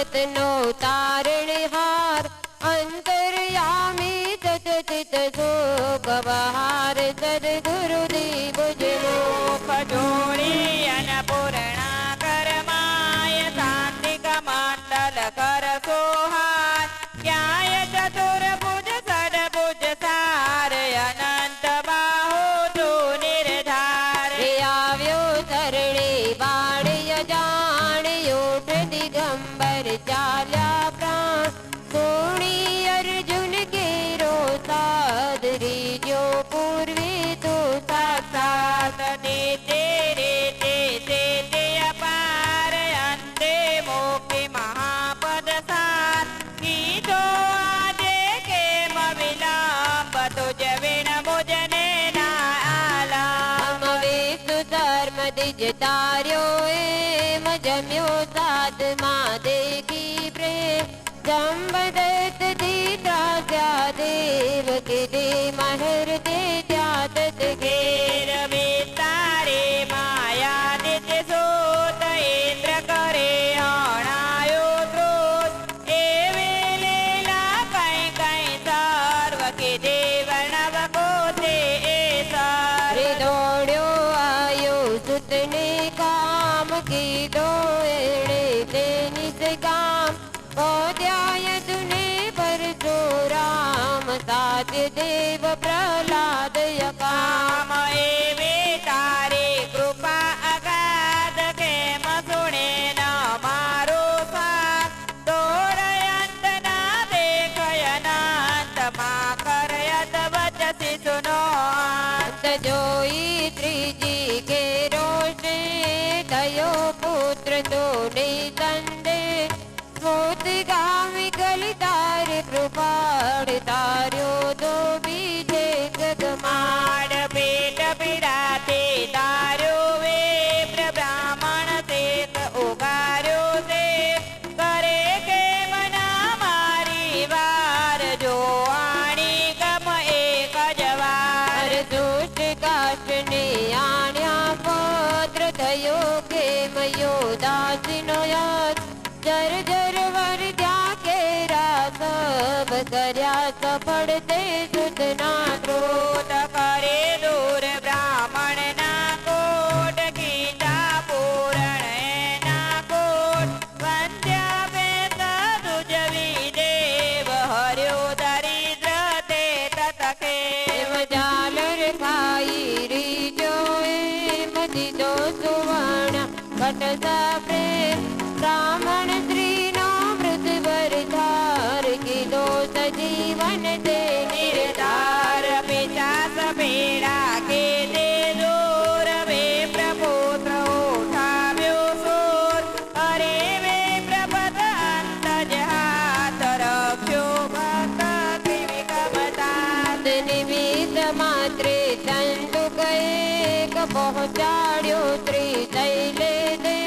जगतनो तारणहार अंतर्यामी तत्चित शोकबहार सद्गुरुदेव जनो खजोड़ी अन्नपूर्णा करमाय शांतिक मंडल कर सोहार ज्ञाय चतुर्भुज षड्भुज सार अनंत बाहु तू निर्धार આવ્યો શરણે બાળ્ય જાણ્યો દિગંબર ચાલ્યા પ્રાણ સોણી અર્જુન કેરો સાદરી જો પૂર્વે તો साक्षात देते रेते देते अपार अंते मोक्षे महापद सार कीधो आजे केम विलंब तुझ विण मुझने ना आलम વિષ્ણુ ધર્મ દિજ તાર્યો એમ જમ્યો સાધમાં દેખી પ્રેમ જંબદત્ત દીત્રાસ્યા દેવ કીધે મહર દે ત્યાત घेर विस्तारे माया नित्य सोत इंद्र करे अणायो क्रोध एवे लीला कई कई सर्व के देवनव कोते सर દોડ્યો આયો સુતને કામ કીધો એણે તેની ગામ ઓદ્યાય તુને પરશુરામ સાધ્ય દેવ પ્રહલાદ काम एवे तारे कृपा अगाध के मसुणे न मारो साथ तोरयंत ना देखयनंत मा करयत वचसि सुनो જોઈ ત્રીજી કે રોષે થયો પુત્ર તો નિસંદે સ્મૃત ગામી ગલી તારે કૃપાળ તાર્યો તો બીજે ગગમાડ माड पेट पीड़ाते तारो विप्र ब्राह्मण सेत उगारो से करे के मना मारी वार जो आणी गम एक जवार દુષ્ટ કાષ્ટને આણ્યા પત્ર થયો કે મયો દાસનો યાદ જર જર વર્ધ્યા કેરા સબ કર્યા સફળ તે સુતના क्रोध करे दूर ब्राह्मण ना कोट गीता पूरण ना कोट वंद्या वेद दुजवी देव हर्यो दरिद्र ते ततके જાલર ખાઈ રીજો એમ દીધો સુવર્ણ કટસા પ્રેમ બ્રાહ્મણ સ્ત્રીનો મૃતભર ધાર કીધો સજીવન તે निर्धार पिशाच पीड़ा के दे दूर वे प्रपुत्र उठाव्यो सूर अरे वे प्रपद अंत जहात रख्यो भक्त त्रिविक्रमदास નિમિત્ત માત્રે તંતુક એક પહોંચાડ્યો ત્રિશૈલે દે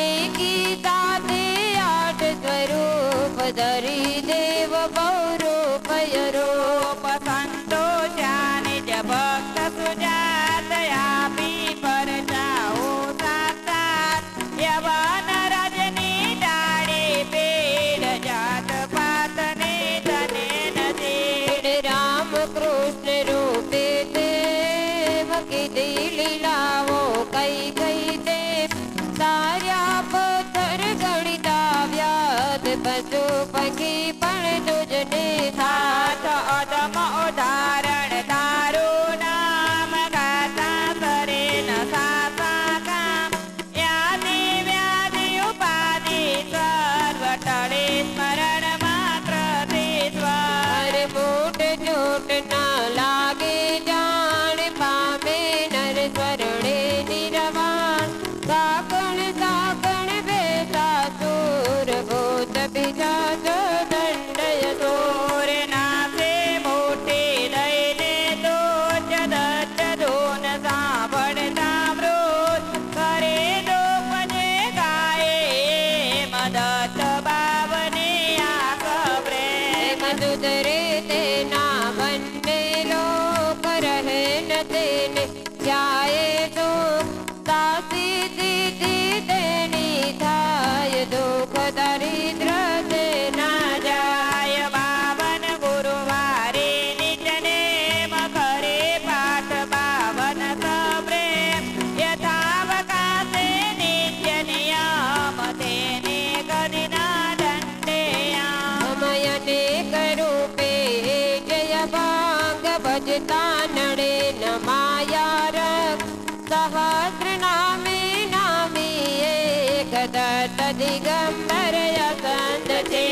એકી સાથે આઠ સ્વરૂપ ધરી દેવ બહુરૂપ रूप संतोषा निज भक्त सुजात आपी पर जाओ साक्षात यवन रजनी डाळे पेड़ जात पात ने तने नदीर રામ કૃષ્ણ રૂપે દેવ કીધી લીલાઓ કઈ કઈ તે સાર્યા પથ્થર ગણિતા વ્યાધ પશુ પંખી પણ તુજને साथ अदम उदाहरण तारो नाम गाता करे न सासा काम यादि व्याधि उपाधि सर्व टळे स्मरण मात्र ते स्वर મોટ ચોટ ના લાગે જાણ પામે નર સ્વરણે નિરવાણ સાકણ સાકણ બેસા સુર ભૂત બિજા દિગંબર યસંદ છે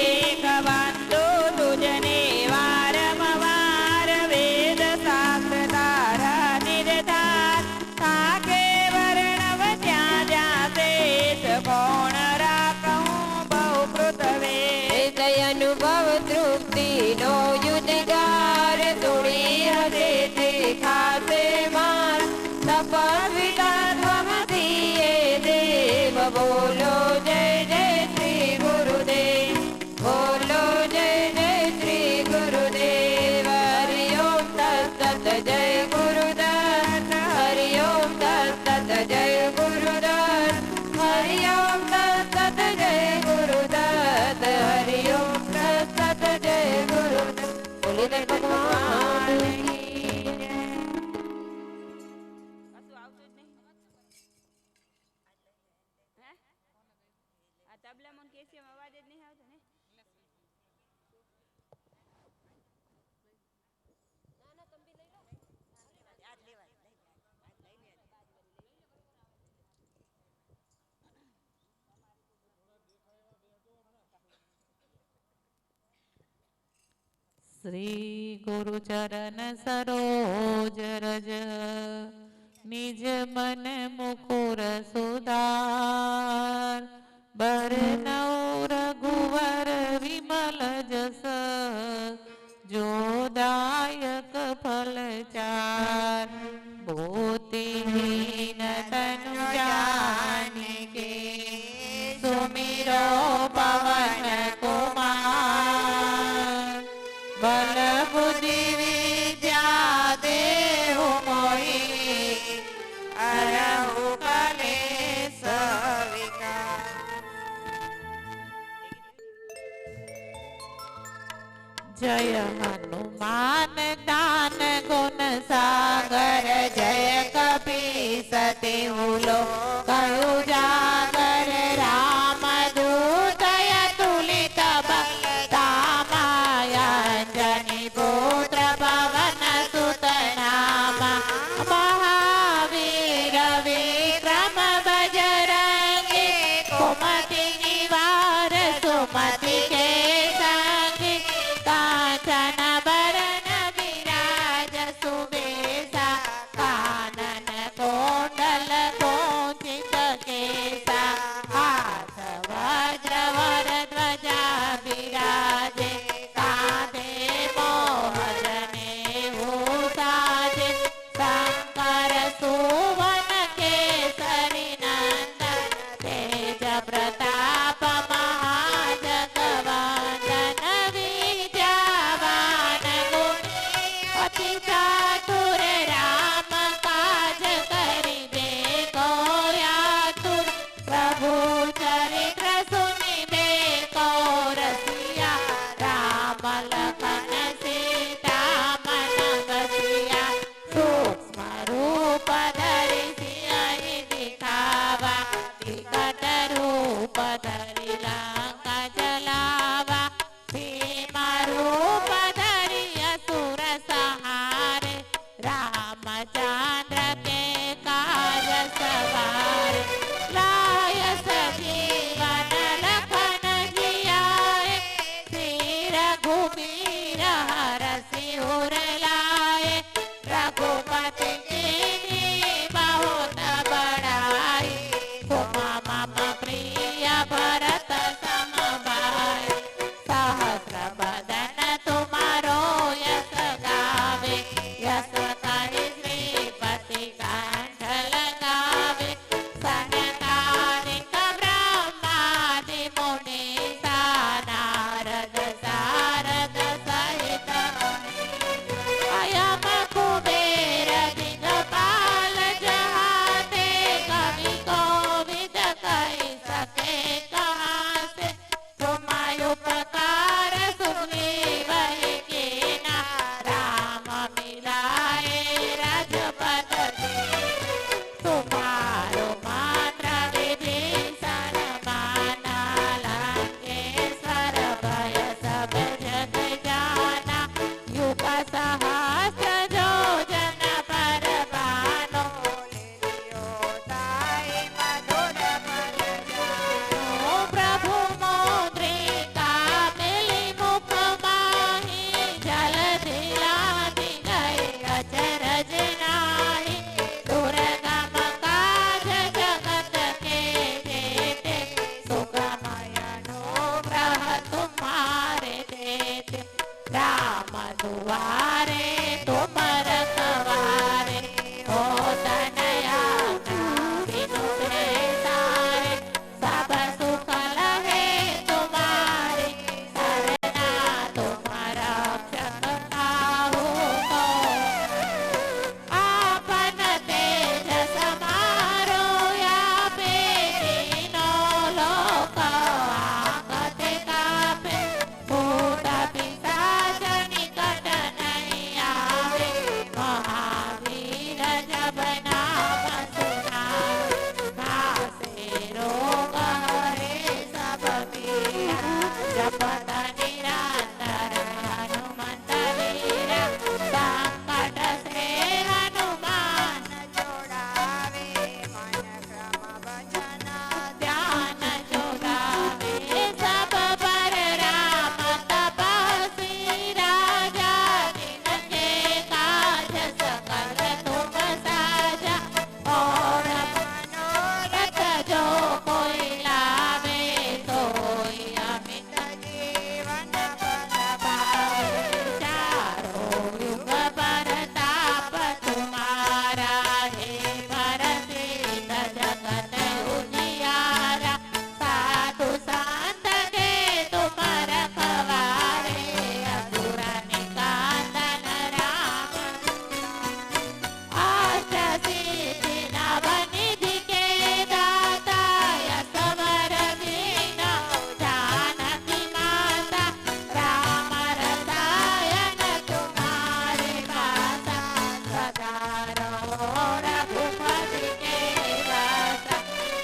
વંદો તુજને વારંવાર વેદ શાસ્ત્ર તારા નિર્ધાર થાકે વર્ણવ ત્યાં જ્યાં શેષ કોણ રાખું બહુ પૃથ્વે તે અનુભવ તૃપ્તિનો યુદ્ધગાર સુણી હશે તે ખાસે માર તપસ્વિતા ત્વમસી એ દેવ બોલો જય જય શ્રી ગુરુદેવ બોલો જય જય શ્રી ગુરુદેવ હરિ ઓમ તત્સત જય ગુરુદત્ત હરિ ઓમ તત્સત જય ગુરુદત્ત હરિ ઓમ તત્સત જય ગુરુદત્ત હરિ ઓમ તત્સત જય ગુરુદત્ત બોલીને ભગવાન કી જય. કશું આવતું જ નહીં હે આ તબલામાં કેસીએમ અવાજ જ નહીં આવતો ને श्री गुरु चरण सरोज रज निज मन मुकुर सुधार बरनौ रघुवर विमल जस जो दायक फल चार भूतिहीन तनु जानिके सुमिरो पवन कुमार बल बुद्धि विद्या देहु मोहि अरहु कलेश विकार. जय हनुमान दान गुण सागर जय कपीस तिहु लोकहु जागर राम दूत अतुलित बल अंजनी पुत्र पवन सुत नामा महावीर विक्रम बजरंगी कुमति निवार सुमति के संगी कांचन बरन विराज सुबेसा कानन कुंडल कुंचित केसा हाथ वज्र वर ध्वजा विराजे सुवन केसरी नंदन तेज प्रताप महाजगवंदन विद्यावान गुणी अति चातुर राम काज करिबे को आतुर प्रभु चरित्र सुनिबे को रसिया राम लखन सीता मन बसिया सूक्ष्म रूप धरि सियहि दिखावा विकट रूप धरि लंका जलावा भीम रूप धरि असुर संहारे रामचंद्र के काज सवार लाय सजीवन लखन जियाए श्री रघुबीर हरषि उर लाए रघुपति कीन्ही बहुत बड़ाई तुम मम प्रिय भरत सम रखवारे तुम रखवारे हो तनया बिनु बेसारे सब सुख लहे तुम्हारे सरना तुम्हारा रक्षक काहू को आपन तेज समारो या बेदीनो लोक आंगते कापे भूत पिशाच निकट नहीं आवे महावीर जब नाम सुनावे नासे रोग हरे सब पीरा जपत निरंतर हनुमंत वीरा संकट से हनुमान જોડાવે મન ક્રમ ભજન ध्यान जोड़ावे सब पर राम तपस्वी राजा जिनके काज सकल तुम साजा और मनोरथ जो कोई लावे सोई अमित जीवन पद पावे चारों युग परताप तुम्हारा हे परसिद्ध जगत उजियारा साधु संत के तुम रखवारे असुर निकांदन राम अष्ट सिद्धि नव निधि के दाता यशवर दीन जानकी माता राम रसायन तुम्हारे माता सदा रहो रघुपति के दाता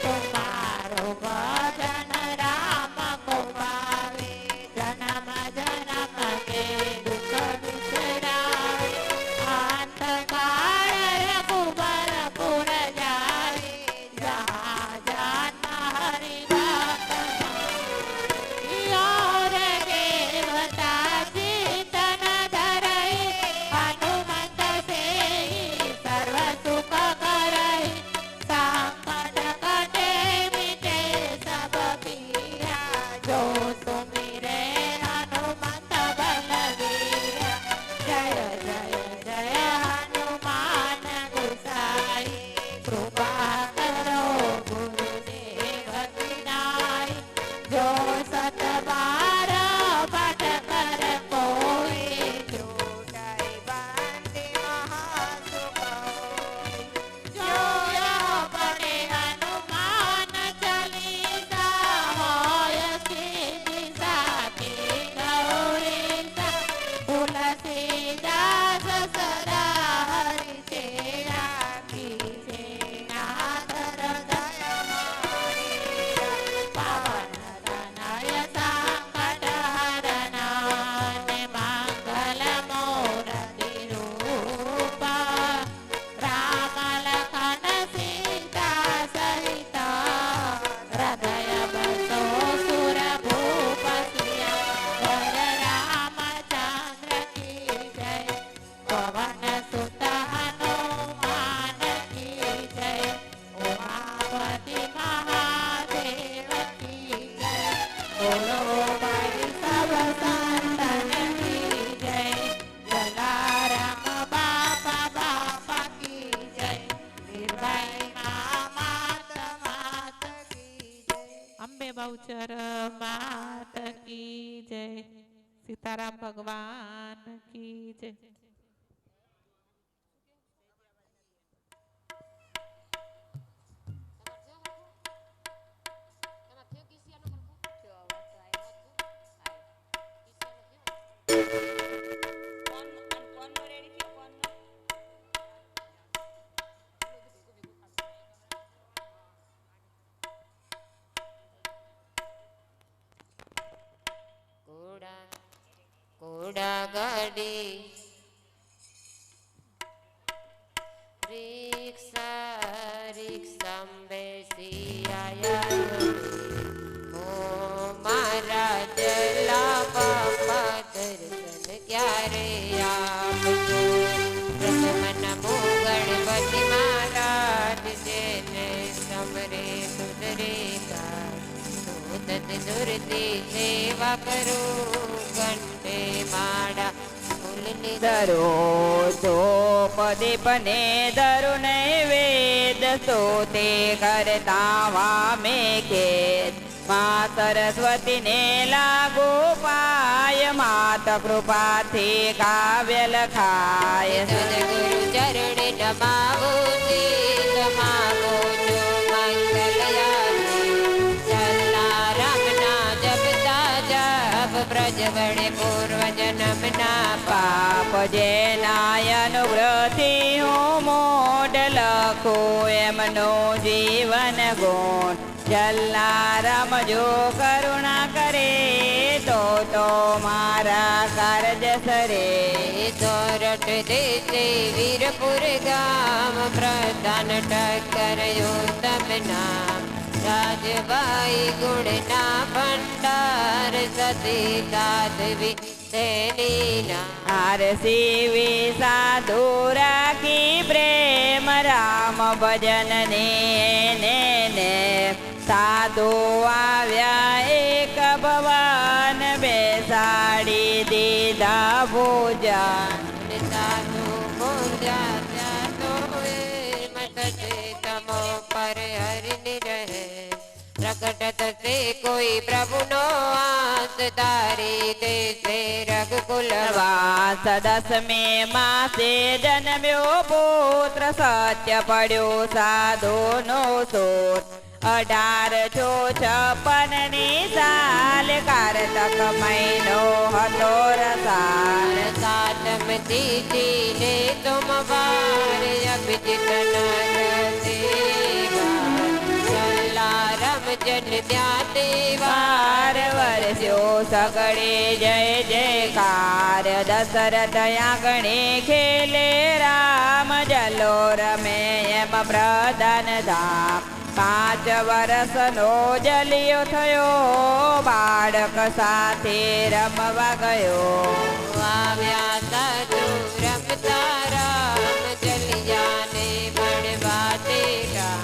तुम्हारो भजन राम को पावे जन्म जन्म के दुख बिसरावे अंत काल रघुबर पुर जाए जहाँ जन्म हरि भक्त और देवता चितन धरई हनुमंत से सर्व सुख करई संकट कटे मिटे सब पीरा जो सुमिरे हनुमंत बलवीरा जय जय जय हनुमान गोसाई कृपा करो गुरुदेव की नाई जो सत बार पठ कर कोई જોડાઈ બાંધી મહાસુખ હોય जो यह पढ़े हनुमान चालीसा होय सिद्धि साखी गौरीसा तुलसीदास सदा हरि चेरा कीजे नाथ हृदय मारीरा पवन तनय संकट हरनान मंगल मूर्ति रूपा राम लखन सीता सहित हृदय बसो सुर भूप सिया वर रामचंद्र की जय पवन सुत हनुमान की जय उमापति महादेव की जय बोलो भाई सब संतन की जय जलाराम बापा बापा की जय निर्भय मात मात की जय अंबे बहुचर मात की जय सीताराम भगवान की जय જો અવાજ તો આવ્યો ફોનનો રેડી થયો ફોનનો ઘોડા ઘોડા ગાડી રિક્ષા રિક્ષામાં બેસી આયા ઓ મારા જલા બાપા દર્શન ક્યારે આપજો પ્રસમન ગણપતિ મહારાજ જેને સમરે સુધરે સુદત દુરતી સેવા કરો ઘંટે માડા ફૂલની ધરો સોપદીપને ધરુ નૈવેદ સ્તુતિ કરતા વામે ખેત મા સરસ્વતીને લાગુ પાય માત કૃપાથી કાવ્ય લખાય સદગુરુ ચરણે નમાવું શીશ માગું છું મંગલયાત્રી જલારામના જપતા જપ પ્રજવણે પૂર્વ જન્મના પાપ જેના અનુગ્રહથી હું મોઢ લખું એમનું જીવન ગુણ જલારામ જો કરુણા કરે તો મારા કાર્ય સરે સોરઠ દેશે વીરપુર ગામ પ્રધાન ટક્કર ઉત્તમ નામ રાજભાઈ ગુણના ભંડાર સતી સાધવી તેની આરસીવી સાધુ રાખી પ્રેમ રામ ભજન ને સાધુ આવ્યા એક ભવન બેસાડી દીધા ભોજન સાધુ બોલ્યા ત્યાં તો મટશે તમો પર હરિની રહે પ્રકટ થશે કોઈ પ્રભુનો આસ તારી દેશે રઘુકુલ વાસ દસમે માસે જન્મ્યો પુત્ર સત્ય પડ્યો સાધુનો સોર 1856 સાલ કારતક મહિનો હતો રસાળ સાતમતી ને સોમવાર અભિજીત જલારામ જન વાર વર્ષો સગડે જય જયકાર દશરથ આંગણે ખેલે રામ જલો રમે એમ પ્રધાન ધામ 5 વર્ષનો જલિયો થયો બાળક સાથે રમવા ગયો આવ્યા સાધુ રમતા રામ જલિયાને મળવા તેરા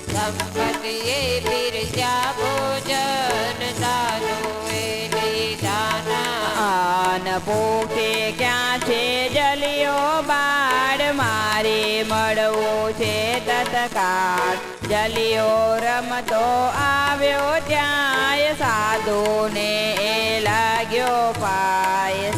સંપતિએ બિરજા ભોજન સાધુએ લીધાના આન ભૂખે ક્યાં છે જલિયો બાળ મારે મળવું છે તત્કાળ જલિયો રમતો આવ્યો ત્યાં સાધુને એ લાગ્યો પાય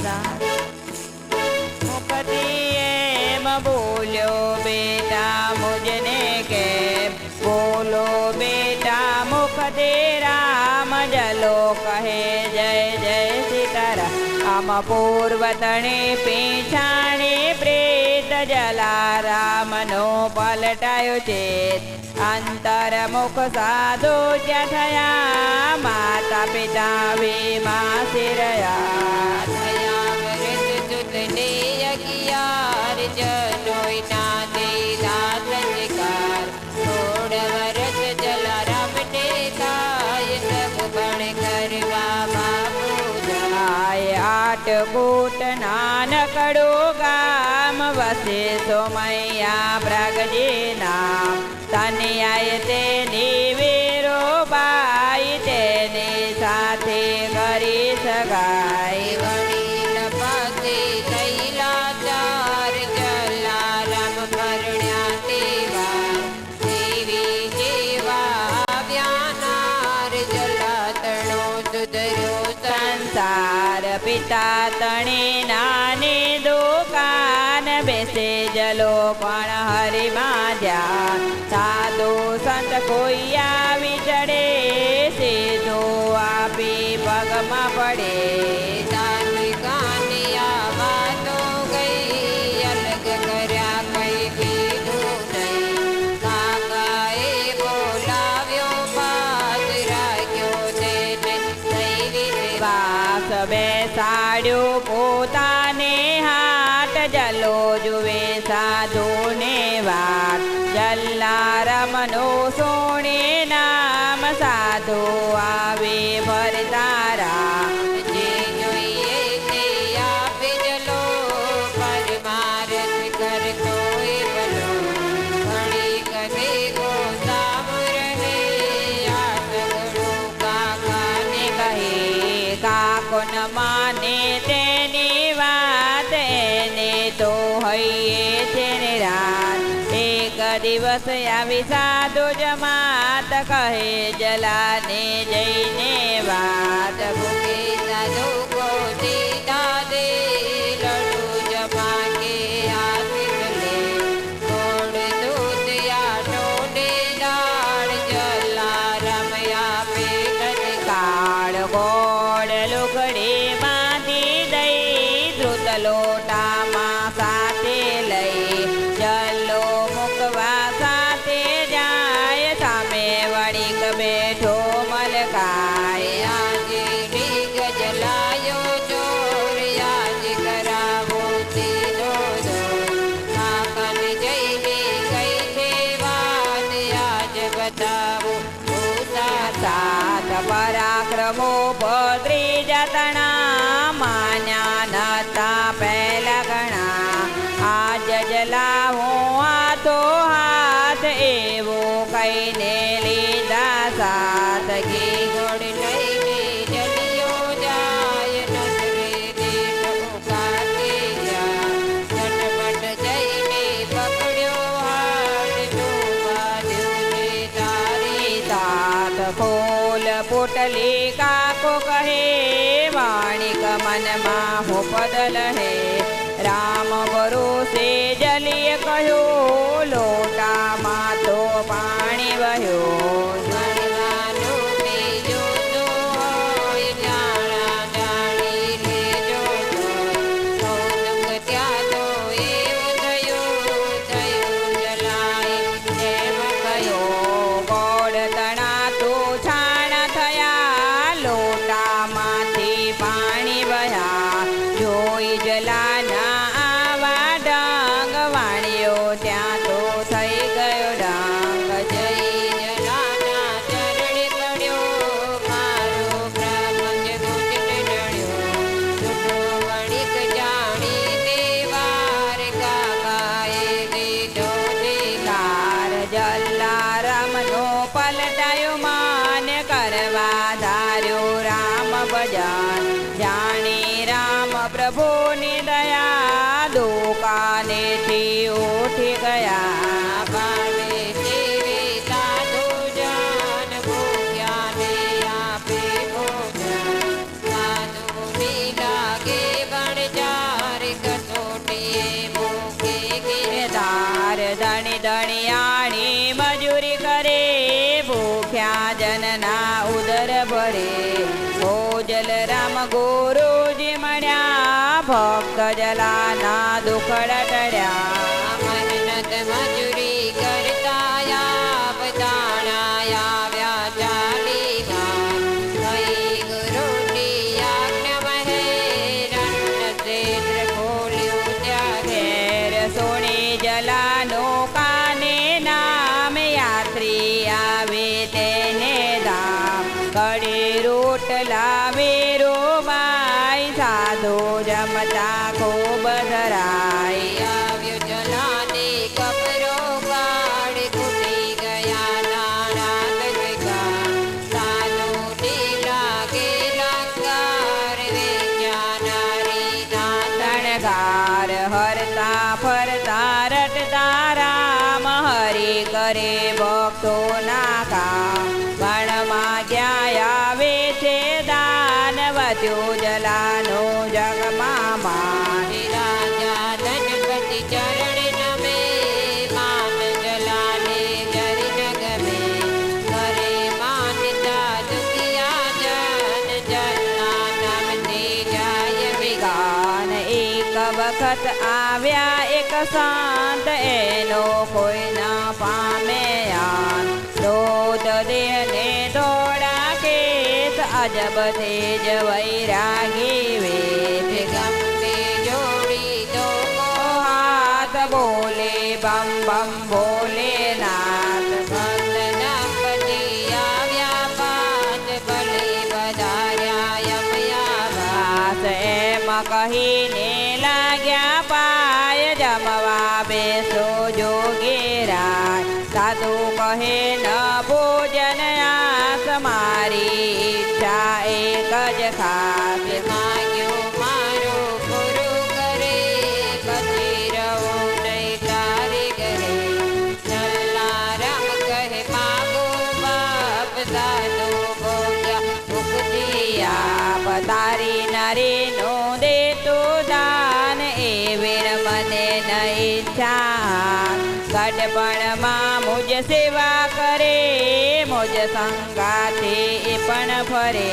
મુખથી એમ બોલ્યો બેટા મુજને કેમ બોલો બેટા મુખથી રામ જલો કહે જય જય સીતારામ પૂર્વતણે પીછાણી પ્રેત જલારામનો પલટાયો ચેત અંતરમુખ સાધુ જ્યાં થયા માતા પિતા વિમાસી રહ્યા થયા વરસ જુદને 11 જનોય ના દીધા સંસ્કાર 16 વર્ષ જલારામને થાય સગપણ કરવા બાપુ જાય 8 કૂટ નાનકડું ગામ વસે સોમૈયા પ્રગજી નામ તનયાય તેની વીરો બાઈ તેની સાથે કરી સગાઈ વડીલ પાસે થયેલા 4 જલારામ પરણ્યા તેવા દેવી જેવા આવ્યા નાર જલાતણો સુધર્યો સંસાર પિતા તણે નાની દુકાન બેસે જલો પણ હરિમાં ધ્યાન સાધુ સંત કોઈ આવી ચડે સીધો આપી પગમાં પડે તારી કાનિયા વાતો ગઈ અલગ કર્યા કઈ કીધું નહીં કાકાએ બોલાવ્યો પાસ રાખ્યો તેને દૈવી વાસ બેસાડ્યો પોતાને હાટ જલો જુએ સાધુને વાત જલારામનો સોણે નામ સાધુ આવે ભરતારા જે જોઈએ તે આપે જલો પરમારથ કરતો એ ભલો ઘણી કહે ગોતામ રહે આ સગડું કાકાને કહે કાકો ન માને તેની વાત એને દિવસ આવી સાધુ જમાત કહે જલાને જઈને વાત ભૂખે સાધુ ગોતી દાદે લડુ જમા કે આશીષ લે ગોળ દૂધ યાનો ને દાળ જલારામ આપે કાળ ગોળ લુગડી બાંધી દઈ ધ્રુત લોટામાં સાથે લઈ જલ્લો મૂકવા સાથે જાય સામે વળીક બેઠો મલકાય આજે ડીગ જલાયો ચોર આજ કરાવો તીનો કાકન જઈને કઈ છે વાત આજ બતાવો સાત પરાક્રમો પત્રી જતણા માન્યા નતા પહેલા ગણા આજ જલાવું હાથો હાથ એવું કહીને લીધા સાત ઘી ગોળ લઈને જલિયો જાય નસરે દેશ ઉકાતે જા ઝટપટ જઈને પકડ્યો હાથ ડૂબાડ્યું ને તારી સાત ફૂલ પોટલી કાકો કહે વાણિક મનમાં હું બદલ હે રામ ભરોસે જલીએ કહ્યું લોટામાં તો પાણી વહ્યું ગણવાનું બીજો તો હોય જાણા જાણી લેજો કૌતુક ત્યાં તો એવું થયું જલાય એમ કયો ગોળ તણા તો છાણ થયા લોટામાંથી પાણી વહ્યા જોઈ જલાના આવા ડાંગ વાણિયો ત્યાં તો થઈ ગયો ડાંગ જય જલાના ચરણે પડ્યો મારો પ્રપંચ ગુજને ડળ્યો છૂટો વણિક જાણી દેવાર કાકાએ દીધો કાર જલારામનો પલટાયો માન કરવા ધાર્યો રામ ભજન જાણી રામ પ્રભુની દયા દુકાનેથી ઉઠી ગયા પાડે સેવે સાધુ જાન ભૂખ્યા ને આપે ભોજન સાધુની લાગે વણજાર કસોટીએ મૂકે તાર ધણી ધણિયાણી મજૂરી કરે ભૂખ્યા જનના ઉદર ભરે ઓજલ રામ ગુરુજી મળ્યા ભક્ત જલાના દુખડા ટળ્યા મહેનત મજૂરી કરતા યાપ દાણા આવ્યા ચાલી વાર કઈ ગુરુની આજ્ઞા મહેરન ક્ષેત્ર ખોલ્યું ત્યાં ઘેર સોણી જલાનો કાને નામ યાત્રી આવે તેને ધામ કડી રોટલા વેરો બાઈ સાધુ જમતા ખૂબ ધરાય આવ્યો જલાને કપરો કાઢ ખૂટી ગયા નાણા ગજગા સાધુની લાગે લંકાર વેચ્યા નારી શણગાર હરતા ફરતા રટતા રામ હરી કરે ભક્તોના કામ વનમાં ગયા આવે છે દાન વધ્યું જલાનો જગમાં માન રાજા ધનપતિ ચરણ નમે માન જલાને જરી ન ગમે કરે માનતા દુખિયા જન જલા નામથી જાય ગાન એક વખત આવ્યા એક સંત એનો કોઈ ના પામે યાન ક્રોધ દેહને થોડા કેસ અજબ તેજ વૈરાગી વેદ ગમે જોડી દો હાથ બોલે બમ બમ બોલે નાથ ભક્ત દંપતિ આવ્યા પાત ભલે વધાર્યા યમયા વાસ એમ કહીને લાગ્યા પાય જમવા બેસો જોગેરાય સાધુ કહે ન ભોજન આસ મારી ઈચ્છા એક જ ખાસ માગ્યો મારો પૂરું કરે પછી રહું નહીં તારે ઘરે તારી નારીનું દેતું દાન એવી મને ન ઈચ્છા ગઢપણમાં મુજ સેવા કરે મુજ સંગાથી એ પણ ફરે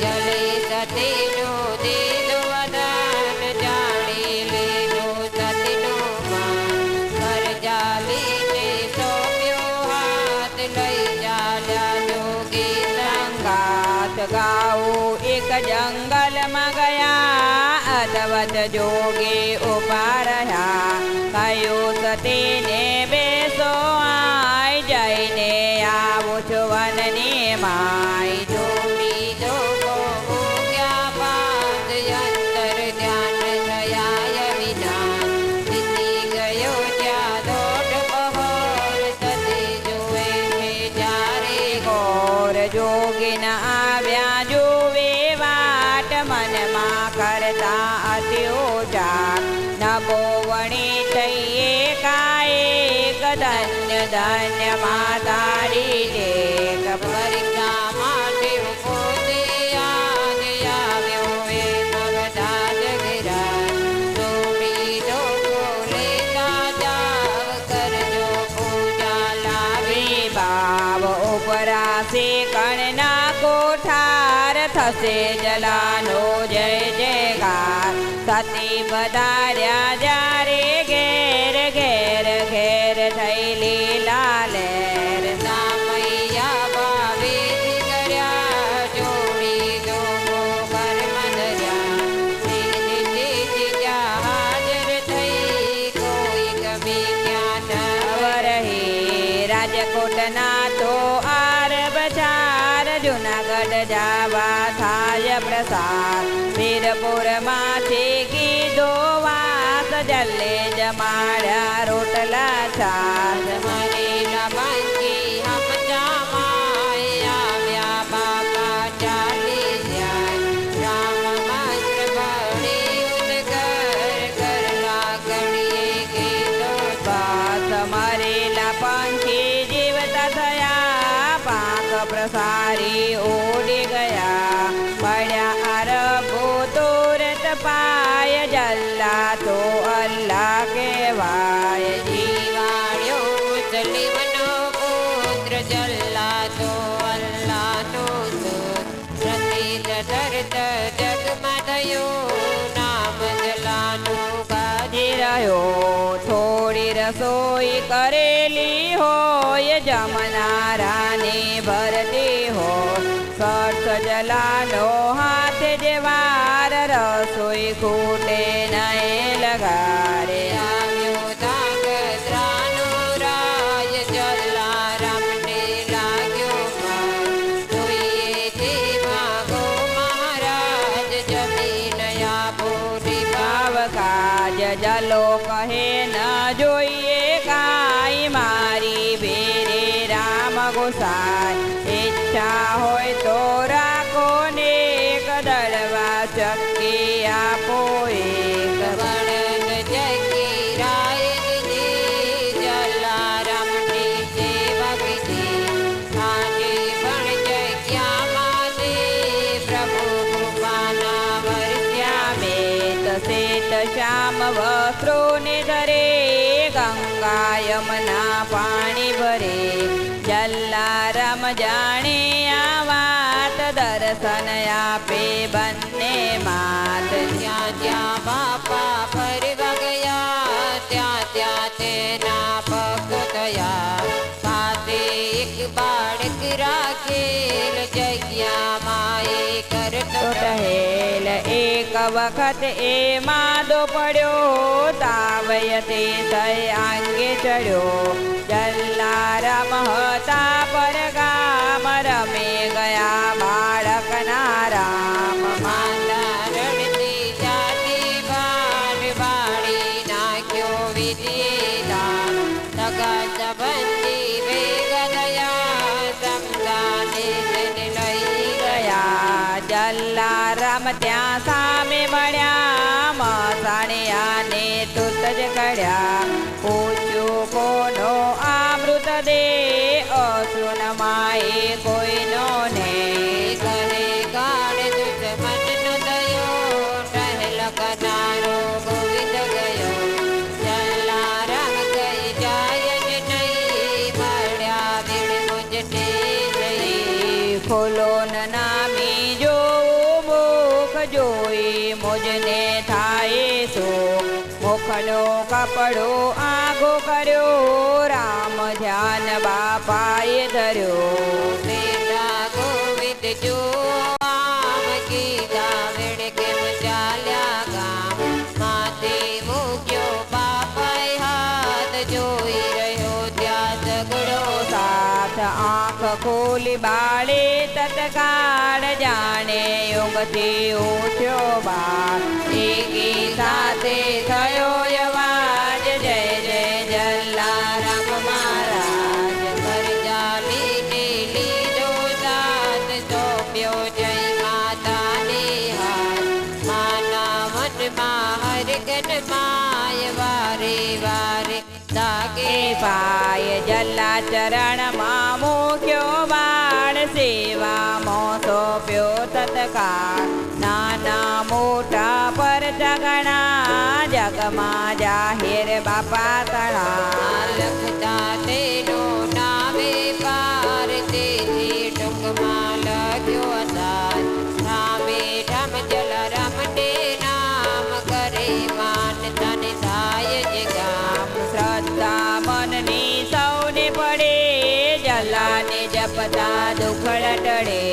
જલે સતીનું દીધું વદાન જાણી લીધું સતીનું માન કરજા લીધે સોંપ્યો હાથ લઈ ચાલ્યા જોગી સંગાત ગાવું એક જંગલમાં ગયા અદવત જોગી ઉભા રહ્યા કયું સતીને બેસો આય જઈને આવું છું વનની માય જોડી જોગો મૂક્યા પાદ અંતર ધ્યાન થયા વિધાન જીતી ગયો ત્યાં દોઢ પહોર સતી જુએ છે જ્યારે ઘોર જોગીન આવ્યા જુએ વાટ મનમાં કરતા અતિ ઉજાટ નભો વણી થઈએ કાયક ધન્ય ધન્ય માતારી ટેક પરીક્ષા માટે પોતે આજ આવ્યો એ મગધાજ ગિરાજ જોડી જોગો લેતા જાવ કરજો પૂજા લાવી ભાવ ઉપરાશે કણના કોઠાર થશે જલાનો જય જયકાર સતી વધાર્યા જ્યારે ઘેર ઘેર ઘેર થઈ લીલા લહેર સામૈયા ભાવેથી કર્યા જોડી જોગો કર્મ ધર્યા સીધી ત્યાં હાજર થઈ કોઈ કભી ક્યાં ન વરહી રાજકોટના તો આરબ ચાર જુનાગઢ જાવા થાય પ્રસાર વીરપુરમાંથી કીધો વાસ જલ્લે જમાડ્યા રોટલા છાસ મરેલા બાંકી હમ જામાય આવ્યા બાપા ચાલી જાય રામ મંત્ર ભણી ઉદગર કરલા ઘડીએ કીધો પાસ મરેલા પંખી જીવતા થયા પાંખ પ્રસારી ઉડી ગયા પડ્યા અરબો તુરત પાય જલ્લા તો અલ્લાહ કહેવાય જીવાડ્યો મુસલિમનો પુત્ર જલ્લા તો અલ્લાહનો દૂત પ્રતિત તરત જગમાં થયું નામ જલાનું બાજી રહ્યો થોડી રસોઈ કરેલી હોય જમનારાની ભરતી હોય સર્સ જલાનો હાથ જેવાર રસોઈ ખૂટે નહીં લગાડે આવ્યો તાગત્રાનો રાય જલારામને લાગ્યો ભાર જોઈએ તે માગો મહારાજ જમીન આપો ભાવ કાજ જલો કહે ન જોઈએ કાંઈ મારી ભેરે રામ ગોસાઈ ઈચ્છા હોય તો રાખો ને કદળવા ચક્કી આપો એક બળદ જગી રાય દીધી જલારામની સેવા કીધી આજે પણ જગ્યામાં દે પ્રભુ કૃપાના વરસ્યા મેત શેત શ્યામ વસ્ત્રોને ધરે ગંગા યમુના પાણી ભરે જલારામ જાણે આ વાત દર્શન આપે બંને માત ત્યાં ત્યાં બાપા ફરવા ગયા ત્યાં તેના પગ થયા સાથે એક બાળક રાખેલ જગ્યામાં એ કરતો ટહેલ એક વખત એ માદો પડ્યો તાવય તે થઈ આંગે ચડ્યો જલારામ હતા પર ગામ રમે ગયા બાળકના રામ માતા રડતી જાતી ભાન બાળી નાખ્યો વિધિદાન સગા સંબંધી ભેગા થયા સમજાને તેને લઈ ગયા જલારામ ત્યાં સામે મળ્યા મસાણિયાને તુત જ કડ્યા પૂછ્યું કોનો આ મૃતદેહ અસુન માએ કોઈનો ને કરે ગાઢ દુશ્મન જોઈ મુજને થાય સુખ મુખનો કપડો આઘો કર્યો રામ ધ્યાન બાપાએ ધર્યો બેટા ગોવિંદ જો આમ કીધા વેણ કેમ ચાલ્યા ગામ માથે મૂક્યો બાપાએ હાથ જોઈ રહ્યો ત્યાં ઝઘડો સાથ આંખ ખોલી બાળે તત્કાળ જાણે ઊંઘથી ઉઠ્યો બાળ એકી સાથે થયો અવાજ જય જય જલારામ મહારાજ કરજાલીને લીધો સાથ સોંપ્યો જય માતાને હાથ માના મનમાં હરગન માય વારે વારે દાગે પાય જલ્લા ચરણમાં મૂક્યો બાળ સેવામાં સોંપ્યો તત્કાળ નાના મોટા પર જગણા જગમાં જાહેર બાપા તળા લખતા તેનો નામે પાર તેથી ટૂંકમાં લખ્યો અસાર રામે રામ જલારામને નામ કરે માનતા ને થાય જ ગામ શ્રદ્ધા મનની સૌને પડે જલાને જપતા દુખડ ટળે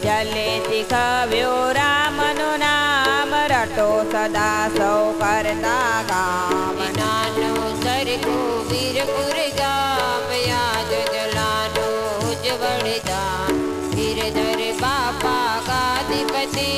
જલે શીખવ્યો રામનું નામ રટો સદા સૌ કરતા કામ નાનો સરખું વીરપુર ગામ યાદ જલાનું ઉજ્જવળ ધામ ગિરધર બાપા ગાદીપતિ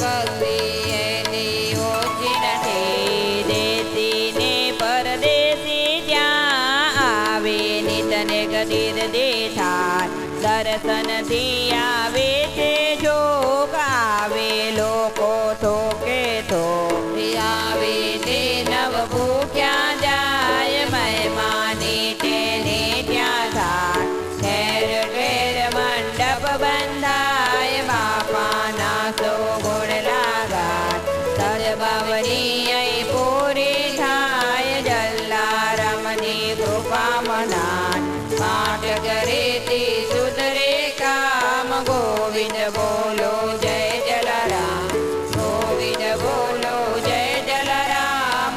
ભક્તિ એની ઓછી નથી દેશી ને પરદેશી ત્યાં આવે નિતને ગદીર દેખાય દર્શનથી આવે છે જોગ આવે લોકો થોકે થોક આવે તે નવ ભૂખ્યા જાય મહેમાની તેને ત્યાં થાય ઠેર ઠેર મંડપ બંધાય બાપાના સો ગુણ લાગાય સદભાવની અહીં પૂરી થાય જલારામની કૃપા મનાય પાઠ કરેથી સુધરે કામ ગોવિંદ બોલો જય જલારામ ગોવિંદ બોલો જય જલારામ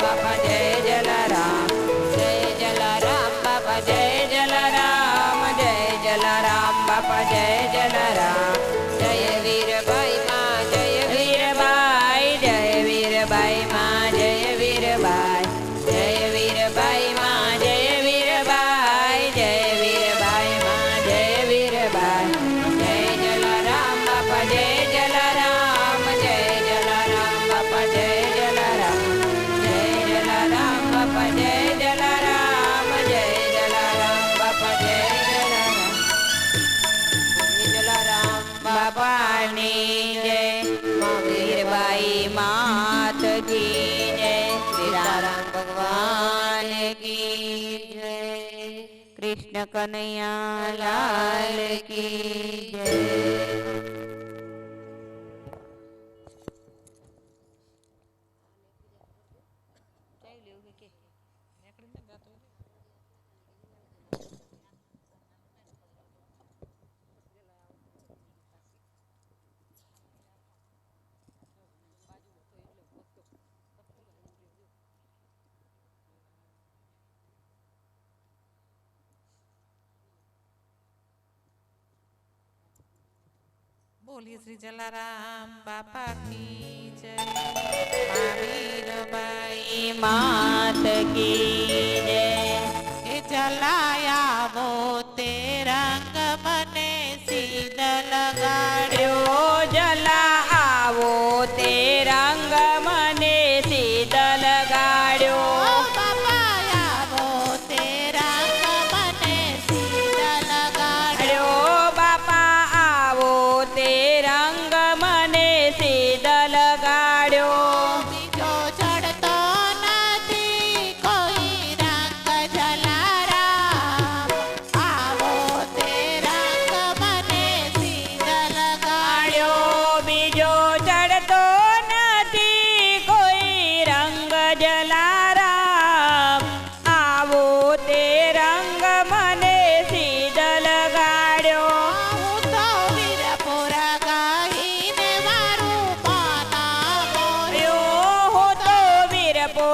બાપા જય જલારામ બાપા જય જલારામ બાપા જય જલારામ જય વીરભાઈ માં જય વીરબાઈ જય વીરબાઈ માં જય વીરબાઈ જય વીરબાઈ માં જય વીરબાઈ જય વીરબાઈ માં જય વીરબાઈ જય જલારામ બાપા જય જલારામ બાપા જય જલારામ બાપા જય જલારામ બાપા જય જલારામ બાપાની જય વીરબાઈ માત કી જય સીતારામ ભગવાન કી જય કૃષ્ણ કનૈયા લાલ કી જય બોલીએ શ્રી જલારામ બાપા કી જય મહાવીરબાઈ માત કી જય એ જલાયા વો તે રંગ મને સીધ લગાડ્યો જલા આવો તે રંગ મને સીધ લગાડ્યો બાપા આવો તે રંગ મને સીધ લગાડ્યો બાપા આવો તે રંગ મને સીધ લગાડ્યો બીજો ચડતો નથી કોઈ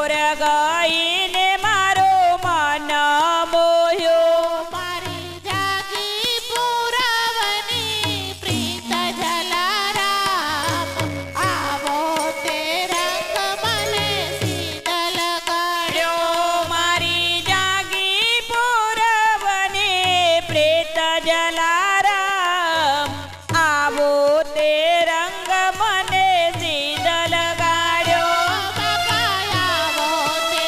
દૂર ગઈને મારો મન મોહ્યો મારી જાગી પુરવની પ્રીત જલારામ આવો તે રંગ મને શીતલ ગાડ્યો મારી જાગી પૂરવને પ્રેત જલારામ આવો તે રંગ મને શીતલ ગાડ્યો બાપા આવો તે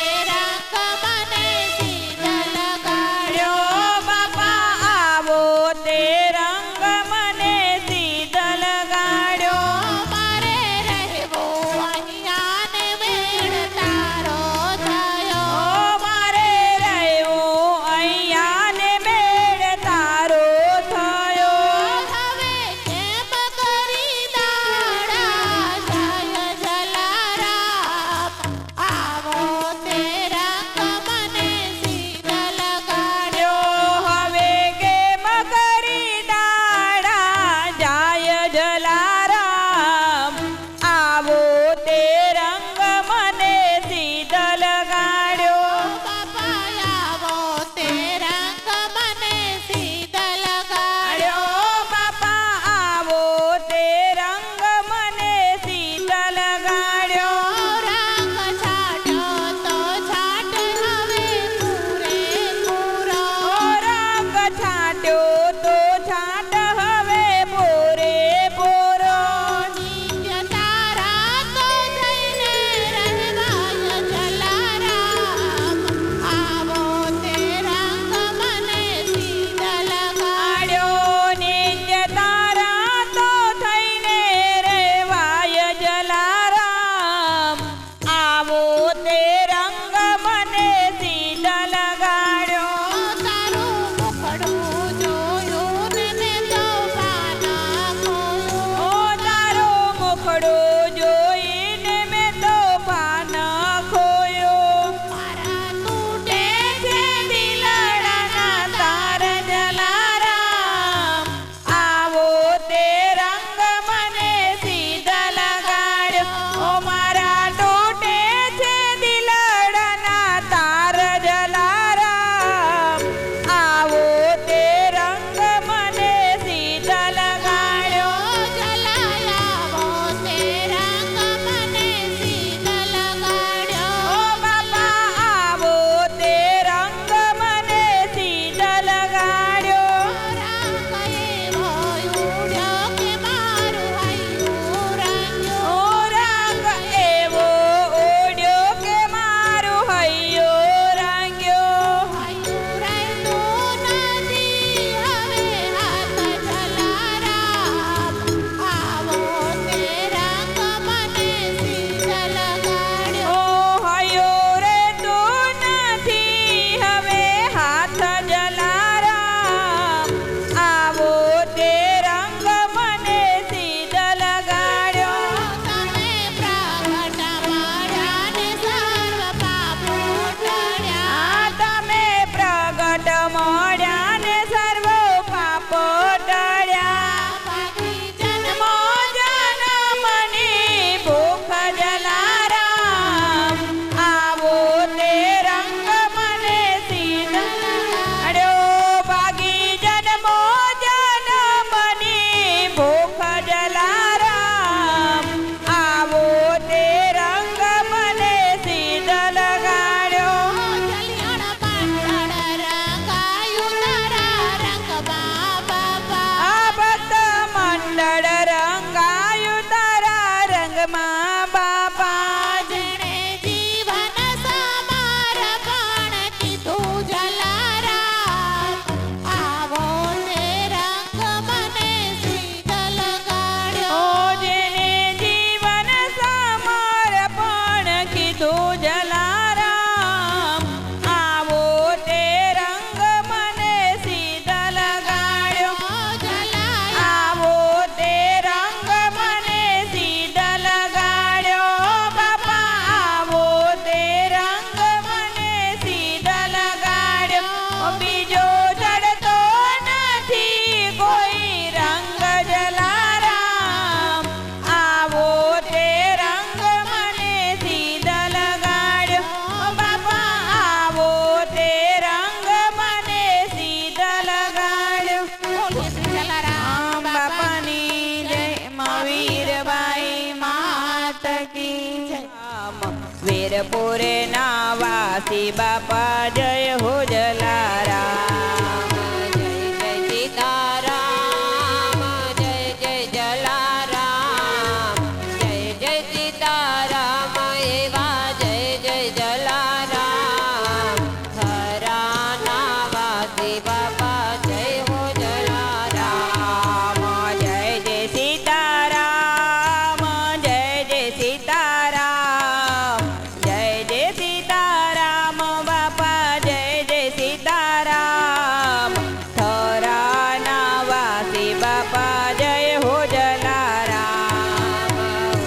વીરપુરે ના વાસી બાપા જય હો જલારામ. જય જય સીતારામ જય જય જલારામ જય જય સીતારામ એવા જય જય જલારામ ખરાના વાસી બાપા જય હો જલારામ. જય જય સીતારામ જય જય સીતારામ જય જય સીતારામ બાપા જય જય સીતારામ થરાના વાસી બાપા જય હો જલારામ.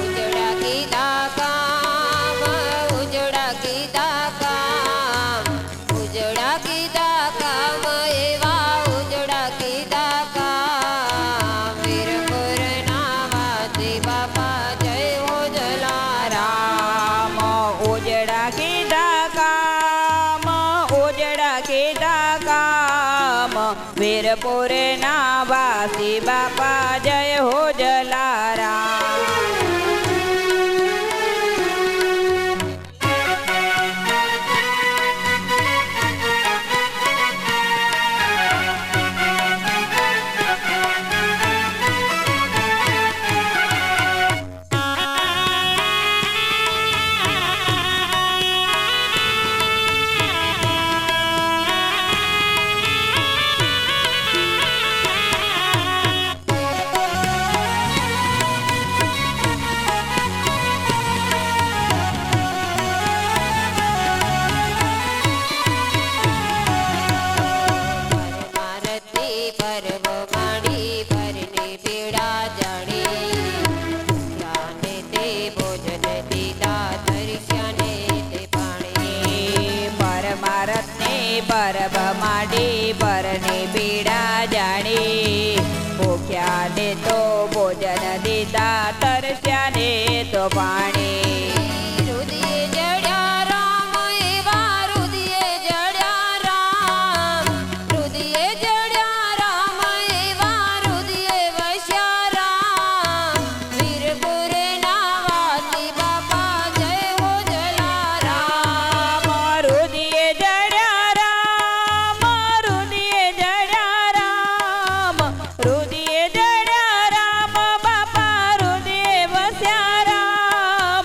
ઉજળા કીધા કામ ઉજળા કીધા કામ ઉજળા કીધા કામ એવા ઉજળા કીધા કામ વીરપુરના વાસી બાપા જય હો જલારામ. ઉજળા કીધા કામ ઉજળા કીધા કામ વીરપુરે ના વાસી બાપા જય હો જલારામ. પરમારતી પર્વ માડી પરની પીડા જાણી ત્યાંને તે ભોજન દીધા તરસ્યાને તે પાણી. પરમારથને પરબ માંડી પરની પીડા જાણી ભૂખ્યાને તો ભોજન દીધા તરસ્યાને તો પાણી. રુદિયે જડ્યા રામ એવા રુદિયે જડ્યા રામ રુદિયે જડ્યા રામ એવા રુદિયે વસ્યા રામ વીરપુરના વાસી બાપા જય હો જલારામ. રુદિયે જડ્યા રામ રુદિયે જડ્યા રામ રુદિયે જડ્યા રામ બાપા રુદિયે વસ્યા રામ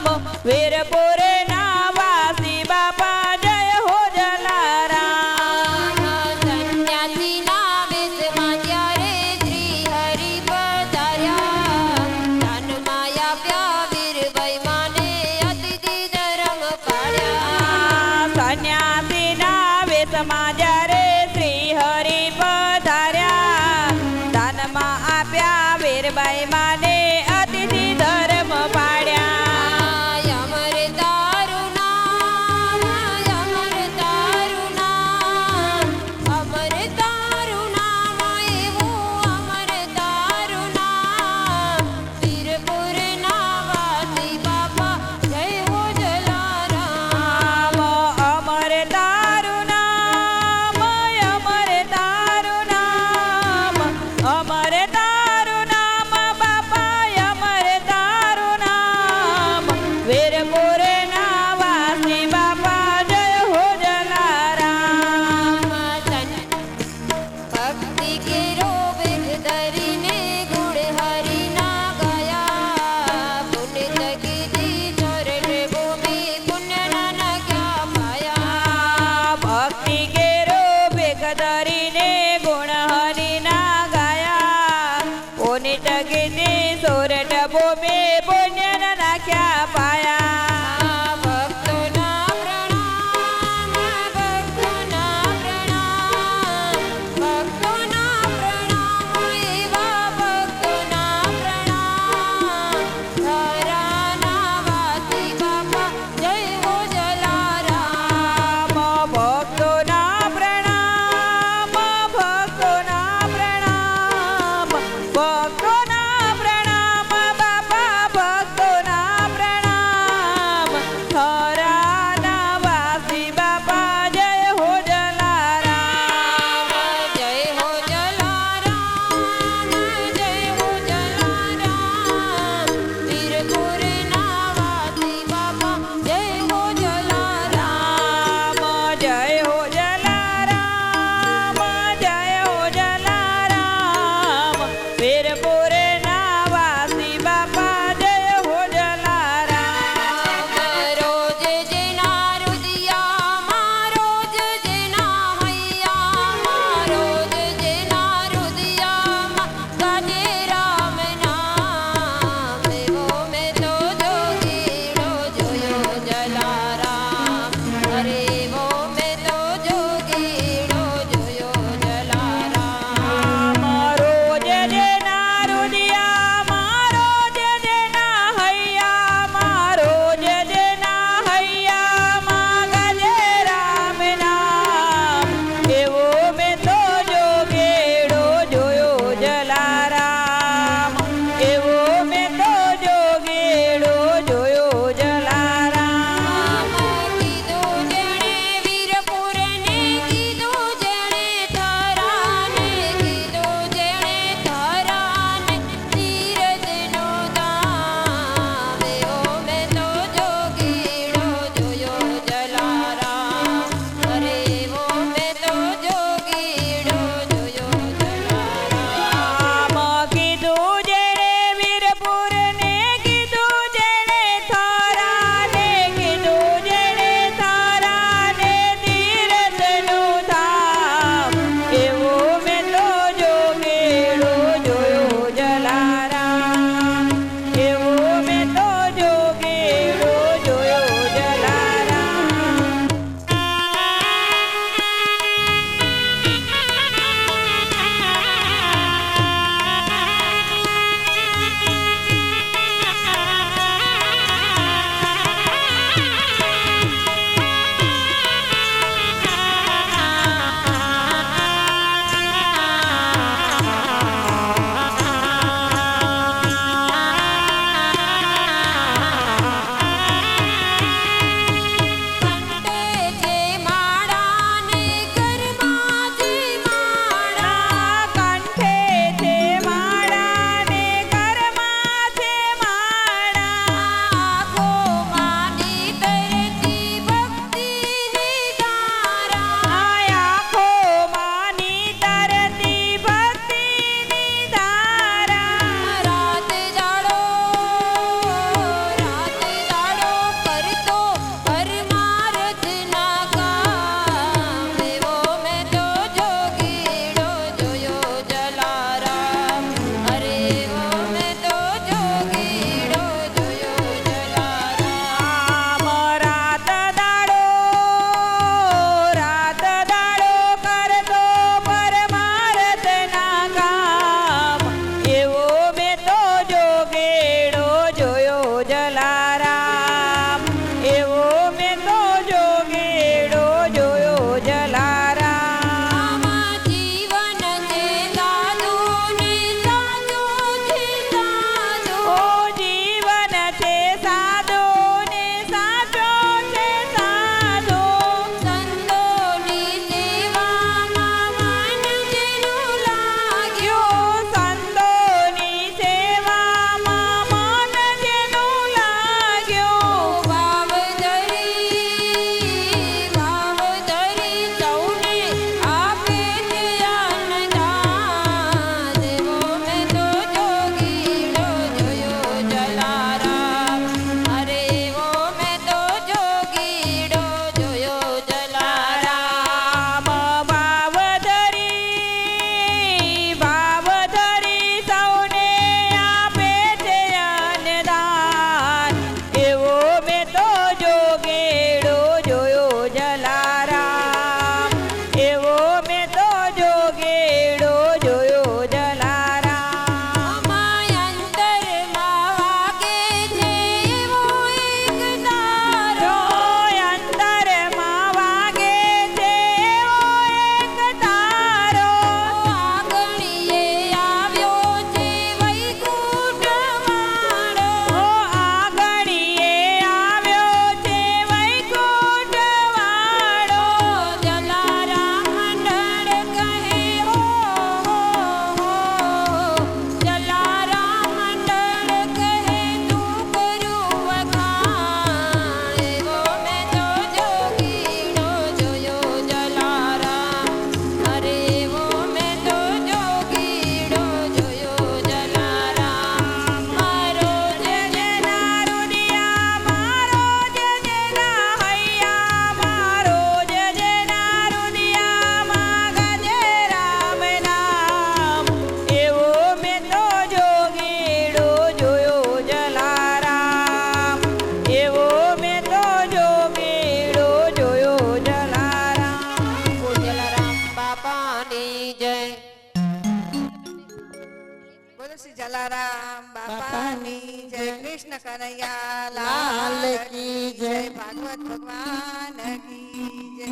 કૃષ્ણ કનૈયા લાલ લાલ કી જય. ભાગવત ભગવાન કી જય.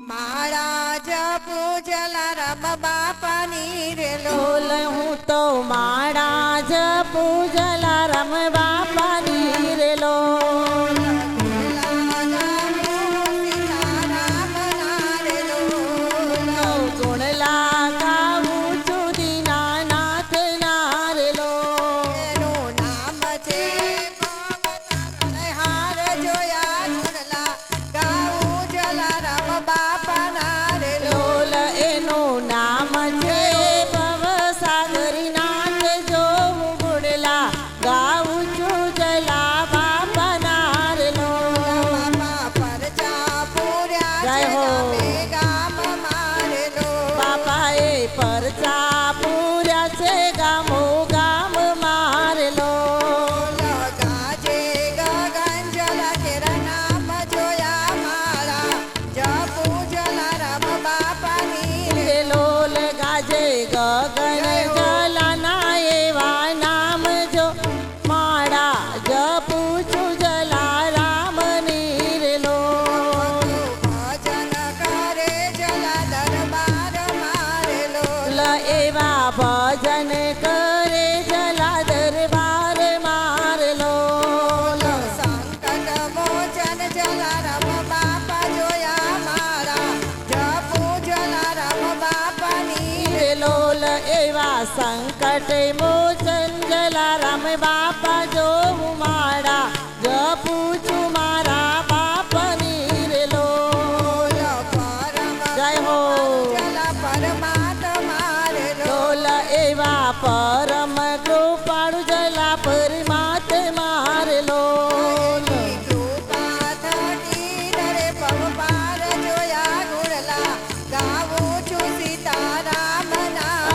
મારા જપુ જલારામ બાપાની રે લોલ હું તો માળા જપુ જલારામ બાપાની રે લોલ. ગુણલા ગાવું છું દીનાનાથ ના રે લોલ. એનું નામ છે હાર જોયા ગુણલા ગાવું જલારામ બાપાના રે લોલ એનું નામ છે ભવસાગરીનાથ. જો હું ગુણલા ગાવું છું જલા બાપાના રે લોલ. બાપા પરચા પૂર્યા જય છે હો. નામે ગામ મારેલો બાપાએ પરચા પૂર્યા છે ગામો ગામ મારે લોલ. ગાજે ગગન જલ કેરા નામ જોયા મારા જપુ જલારામ બાપાની રે રે લોલ ગાજે ગગન જલાના એવા નામ જો માળા જપું છું જલારામની રે લોલ. ભજન કરે જલા દરબાર મારેલો એવા ભજન કરે જલા દરબાર મારે લોલ. સંકટ મોચન જલારામ બાપા જોયા મારા જપુ જલારામ બાપાની રે લોલ એવા સંકટ મોચન જલારામ બાપા જો હું માળા જપું છું મારા બાપની રે લોલ. જય હો. લોલ એવા પરમ કૃપાળુ જલા પરમાત્મા રે લોલ.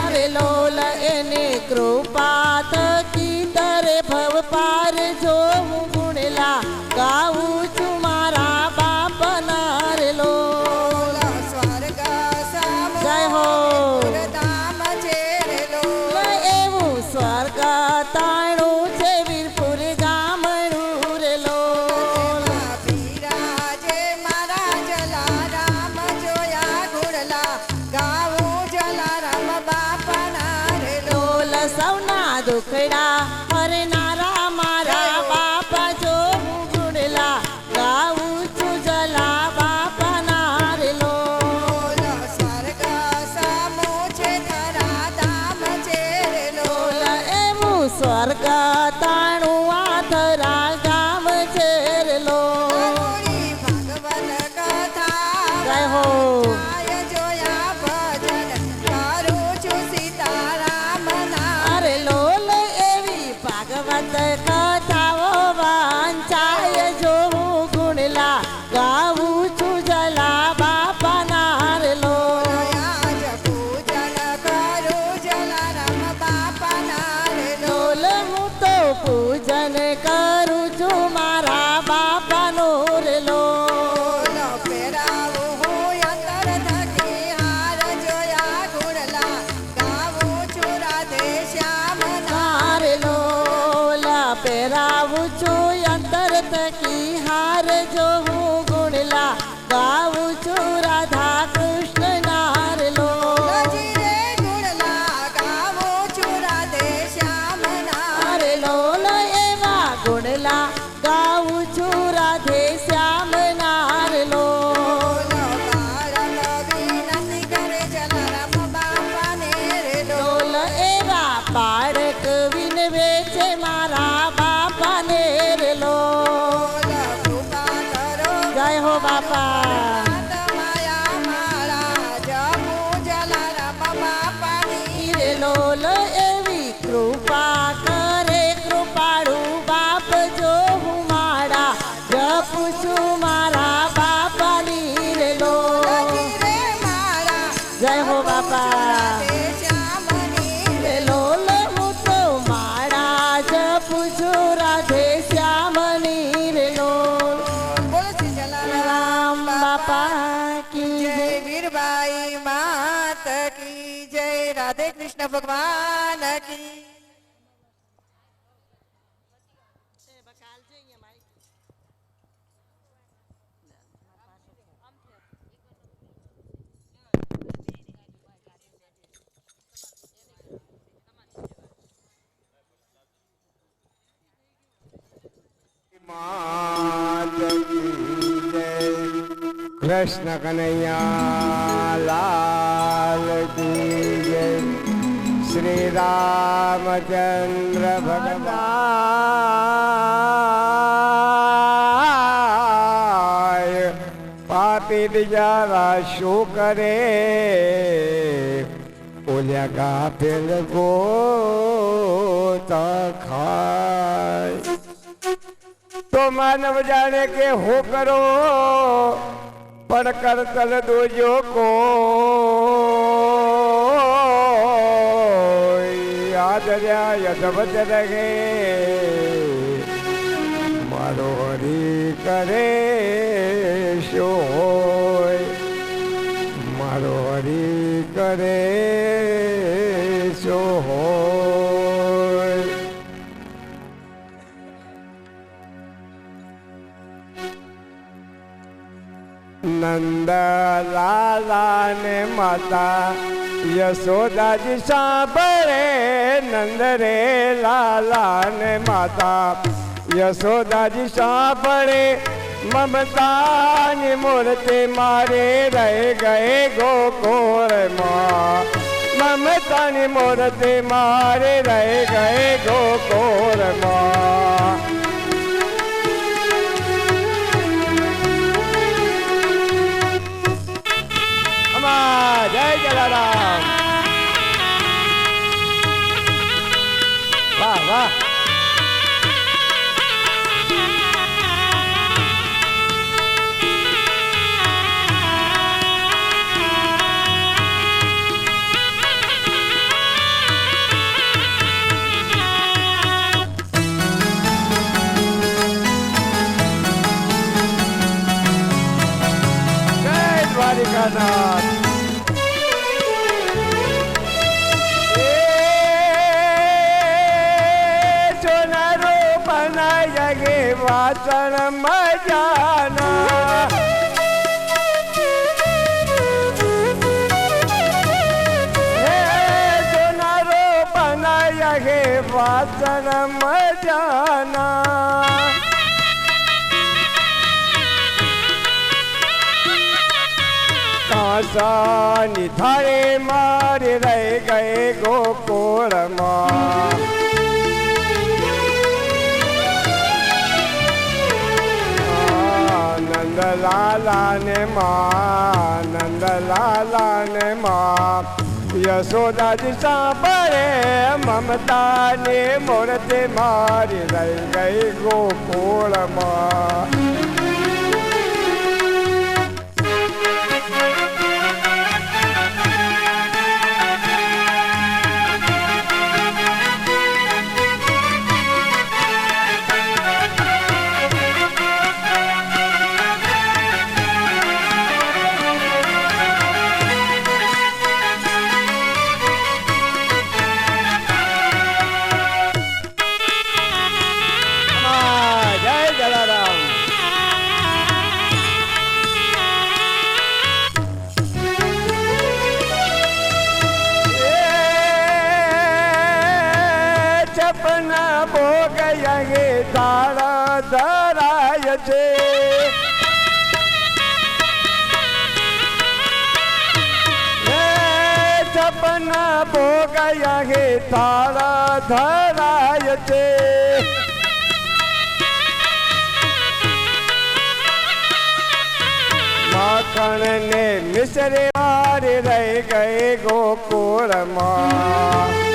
અરે લોલ એની કૃપા થકી તરે ભવ પાર જો હું ગુણલા ગાવું છું મારા બાપના રે લોલ. જય હો. એવું સ્વર્ગ તાણું છે વીરપુર ગામડું રે લોલ. લોલ સૌના દુખડા હરનારા મારા બાપા જો હું ગુણલા ગાવું છું જલા બાપાના રે લોલ. લોલ એવું સ્વર્ગ તાણું આ થરા ગામ છે રે લોલ. જય હો. અરે લોલ એવી ભાગવત કથાઓ વાંચાય જો હું ગુણલા ગાવું છું જલા બાપાના રે લોલ. લોલ હું તો પૂજન કરું છું મારા બાપાનું રે લોલ. મારે લોલ પહેરાવું છું અંતર થકી હાર જો હું ગુણલા ગાવું છું રાધા કૃષ્ણ ના રે લોલ. અરે લોલ એવા ગુણલા ગાવું છું રાધે શ્યામ ના રે લોલ. લોલ એવા બાળક વિનવે છે મારા બાપાને રે લોલ. જય હો બાપા. રે લોલ એવી કૃપા કરે કૃપાળુ બાપ જો હું માળા જપું છું મારા બાપાની રે લોલ. જય હો બાપા. રે લોલ હું તો માળા જપું છું રાધે શ્યામની રે લોલ. રામ બાપા કી જય. વીરબાઈ માત કી જય. રાધે કૃષ્ણ ભગવાન કી હાલજે અહીંયા મારી मात की जय कृष्ण कन्हैया लाल की जय श्री रामचंद्र भगवान पापी बिचारा शो करे ओल्या गाफिल गोता खाए तो मानव जाने के हो करो पढ़कर तल दूजो को याद यदवत रहे मारो हरी करे शो मारो हरी करे शो नंद लाला ने माता यशोदा जी सांभळे नंद रे लाला ने माता यशोदा जी सांभळे ममता नि मूर्ति मारे रह गए गोकुल माँ ममता नि मूर्ति मारे रह गए गोकुल माँ जय जलाराम वाह वाह जय द्वारिकानाथ वाचन मजाना सोनारो बनाया गे वाचन मजाना कासा निधारे मारे रह गए गोकुल माँ नंद लाला ने माँ यशोदा जी सांभळे ममता ने मूर्ति मारी रह गई गोकुल माँ सपना भोग यही तारा धराय छे सपना भोग यही तारा धराय छे माखण ने मिसरे मारे रह गए गोकुल माँ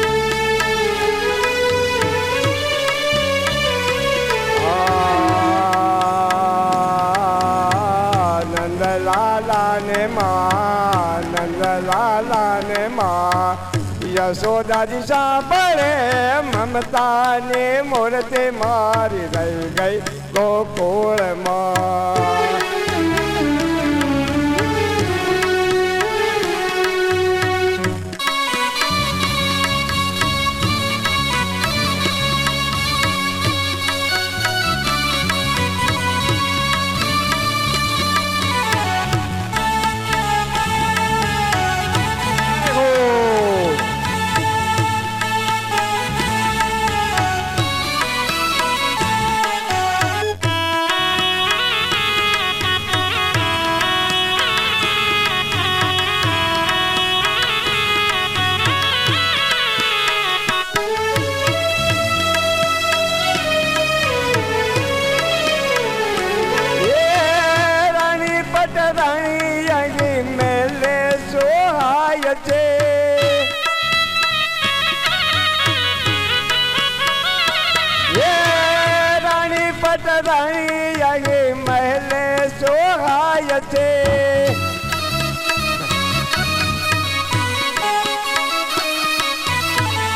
नंदलाला ने माँ यशोदा जी सांभळे ममता ने मूर्ति मारी रह गई गोकुल माँ पटराणी यही महले सोहाय छे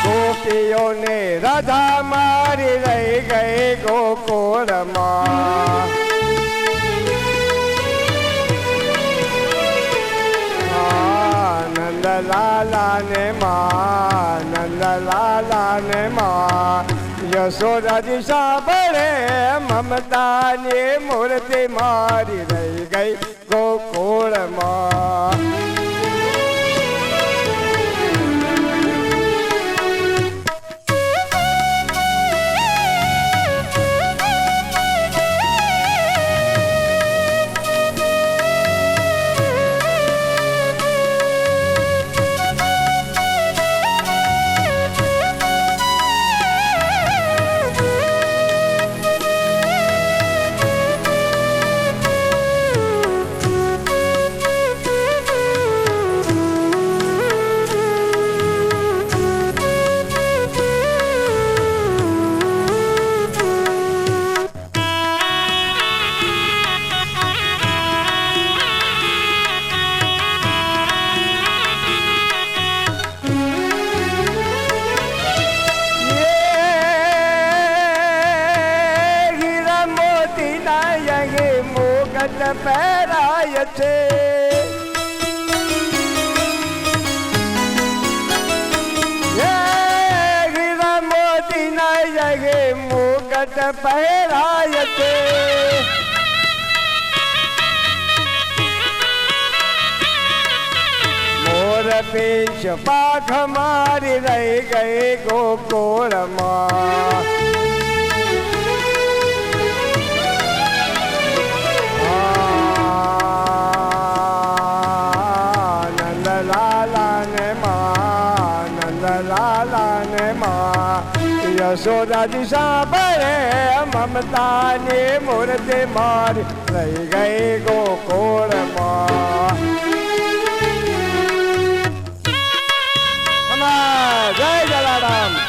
गोपियों ने राधा मारी रह गए गोकुल माँ नंद लाला ने माँ नंद लाला ने माँ यशोदा जी साबड़े ममता ने मूर्ति मारी रह गई गोकुल माँ पैराय छे हीरा मोती न यगे मुकुट पैराय छे मोर पीछ पाख मारी रह गए गोकुल माँ यशोदा जी साबड़े ममता ने मूर्ति मारी रह गए गोकुल माँ जय जलाराम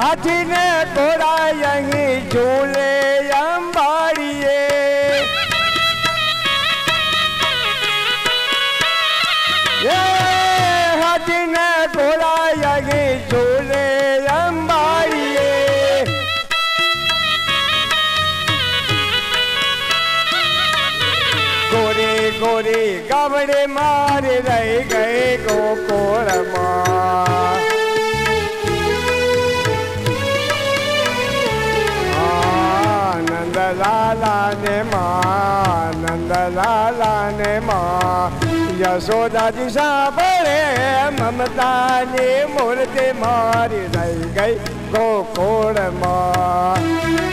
हाथी ने घोड़ा यही झूले अंबाड़िए हाथी ने घोड़ा यही झूले अंबाड़िए गोरे गोरे गावड़े मारे रह गए गोकुल माँ नंद लाला ने माँ नंद लाला ने माँ यशोदा जी साबड़े ममता ने मूर्ति मारी रह गई गोकुल माँ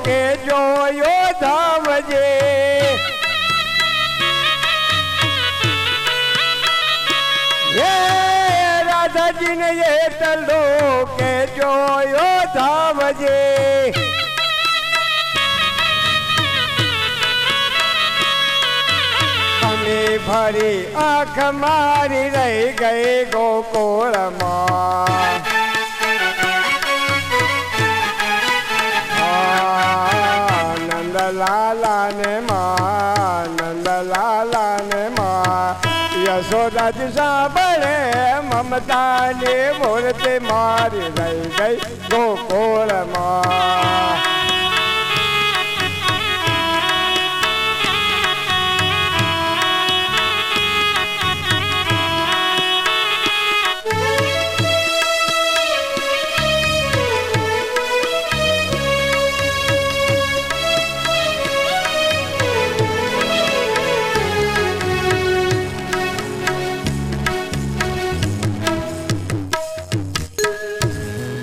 के जो योधा बजे ये राधा जी ने ये टलो के जो योधा बजे हमें भरी आँख मारी रह गए गोकुल माँ लाला ने माँ नंद लाला ने माँ યશોદાજી સાંભળે મમતાની મૂર્તિ મારી રહી ગઈ ગોકુળમાં.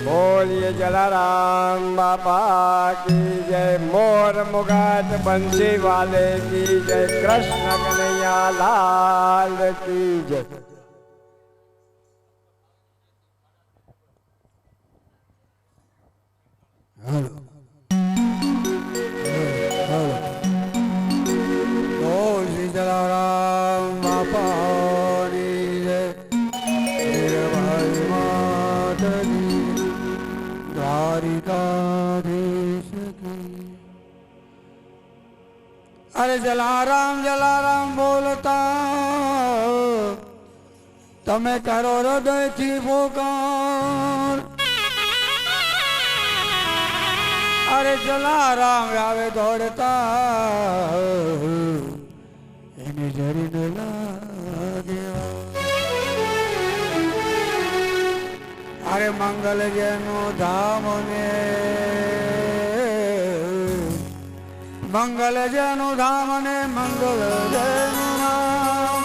बोलिए जलाराम बाबा की जय. मोर मुगाट बंसी वाले की जय. कृष्ण कन्हैया लाल की जय. बोल श्री जलाराम बाबा की जय. मेरे भाई माता की द्वारिकाधीश की. अरे जलाराम बोलता તમે કરો હૃદયથી પોકાર. અરે જલારામ આવે દોડતા એને જરી ન લાગ્યા. અરે મંગલ જેનું ધામ ને મંગલ જેનું ધામ ને મંગલ જેનું નામ.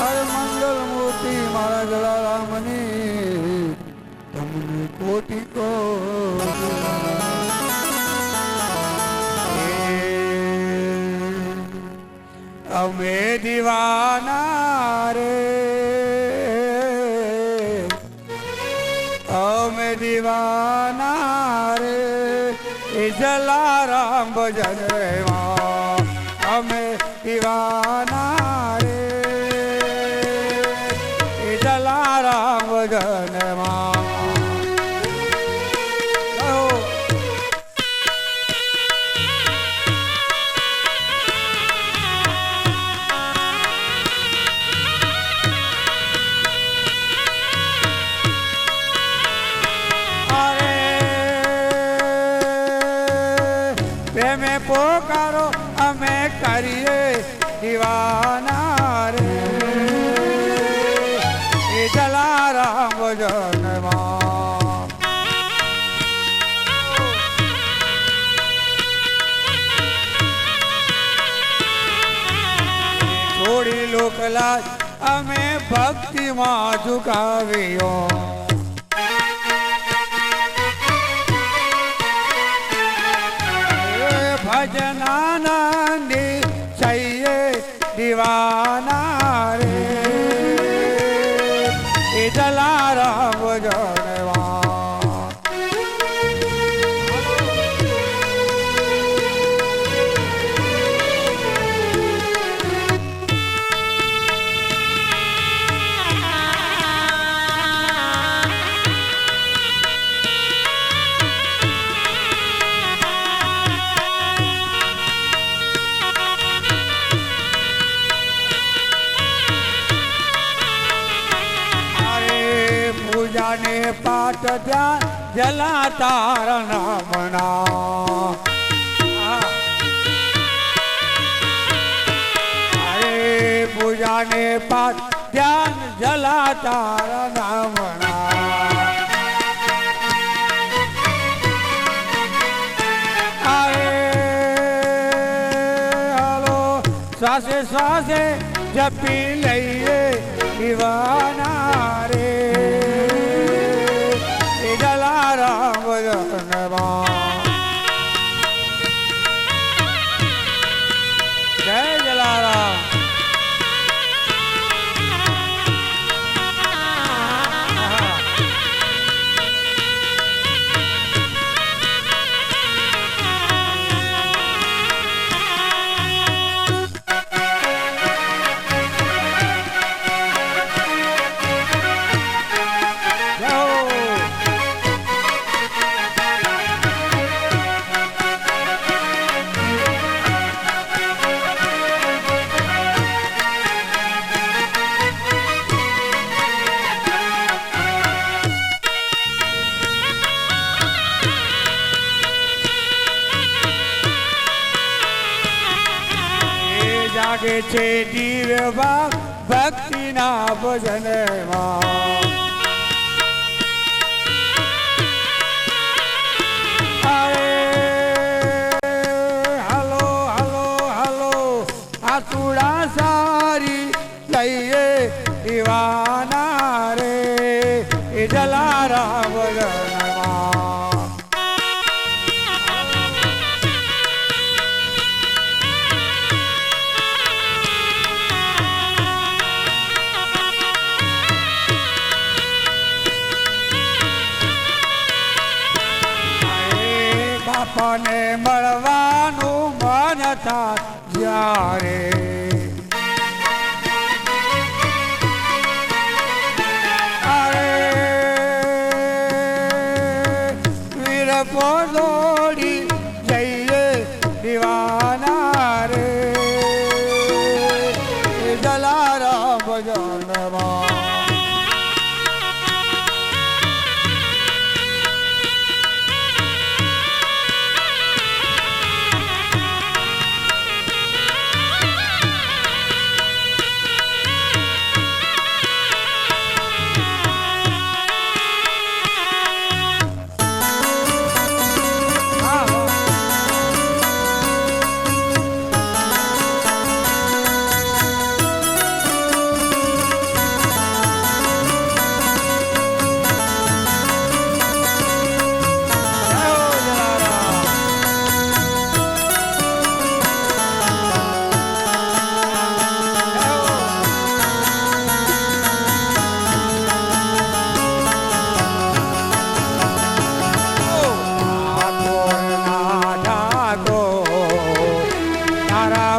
અરે મંગલ મૂર્તિ મારા જલારામની તમને કોટી કો. અમે દીવાના રે અમે દીવાના રે એ જલારામ ભજન રેવા. અમે દીવાના રે એ જલારામ ભજન માં. પ્રેમે પોકારો અમે કરીએ દીવાના રે એ જલારામ ભજનમાં. થોડી લોકલાજ અમે ભક્તિમાં ઝુકાવ્યો. ભજનાનંદી છઈએ દીવાના રે એ જલારામ ભજનવા. ને પાઠ ધ્યાન જલા તારા નામના. અરે પૂજા ને પાઠ ધ્યાન જલા તારા નામના. અરે હાલો શ્વાસે શ્વાસે જપી લઈએ દીવાના રે જલારામ ભજનમાં. જય જલારામ. છે દિવ્ય ભાવ ભક્તિના ભજનમાં હાલો હાલો હાલો આ ચૂડા સારી લઈએ દીવાના રે એ જલારામ ભજનમાં બાપાને મળવાનું મન થાય જ્યારે વીર પોદોડી જઈએ દીવાના રે જલારામ ભજનમાં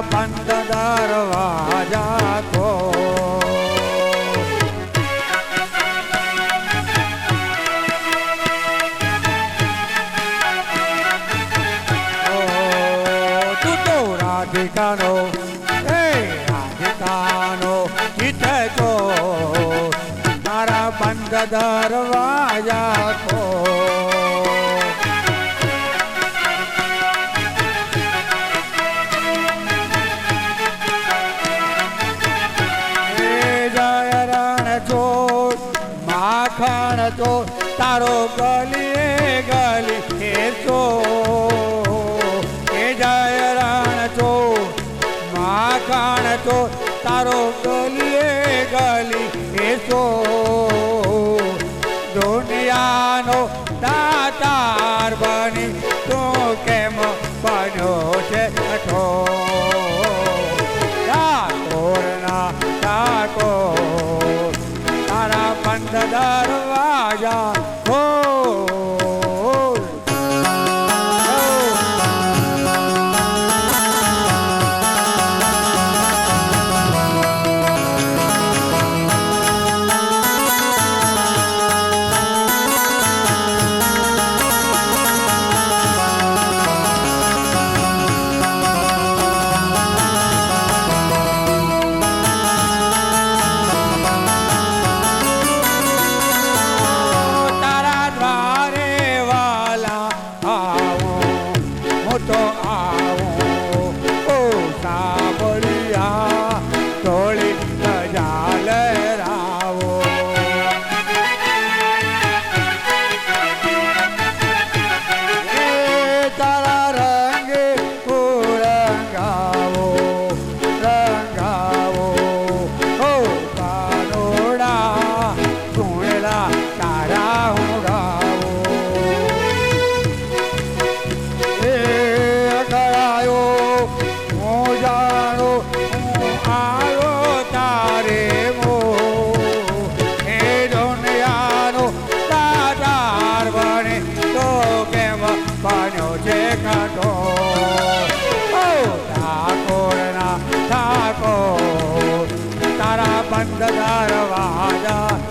બંધ દરવાજા કો તું તો રાધિકાનો રાધિકાનો હિત છો તારા બંધ દરવાજા કો માખણ તો તારો ગલીએ ગલી હેરતો એ જય રણ તો માખણ તો તારો ગલીએ ગલી હેરતો દુનિયાનો દાતાર બની તું કેમ બન્યો છે અઠો ઠાકોરના ઠાકોર તારા બંધ દરવાજા ખોલ બંધ દરવાજા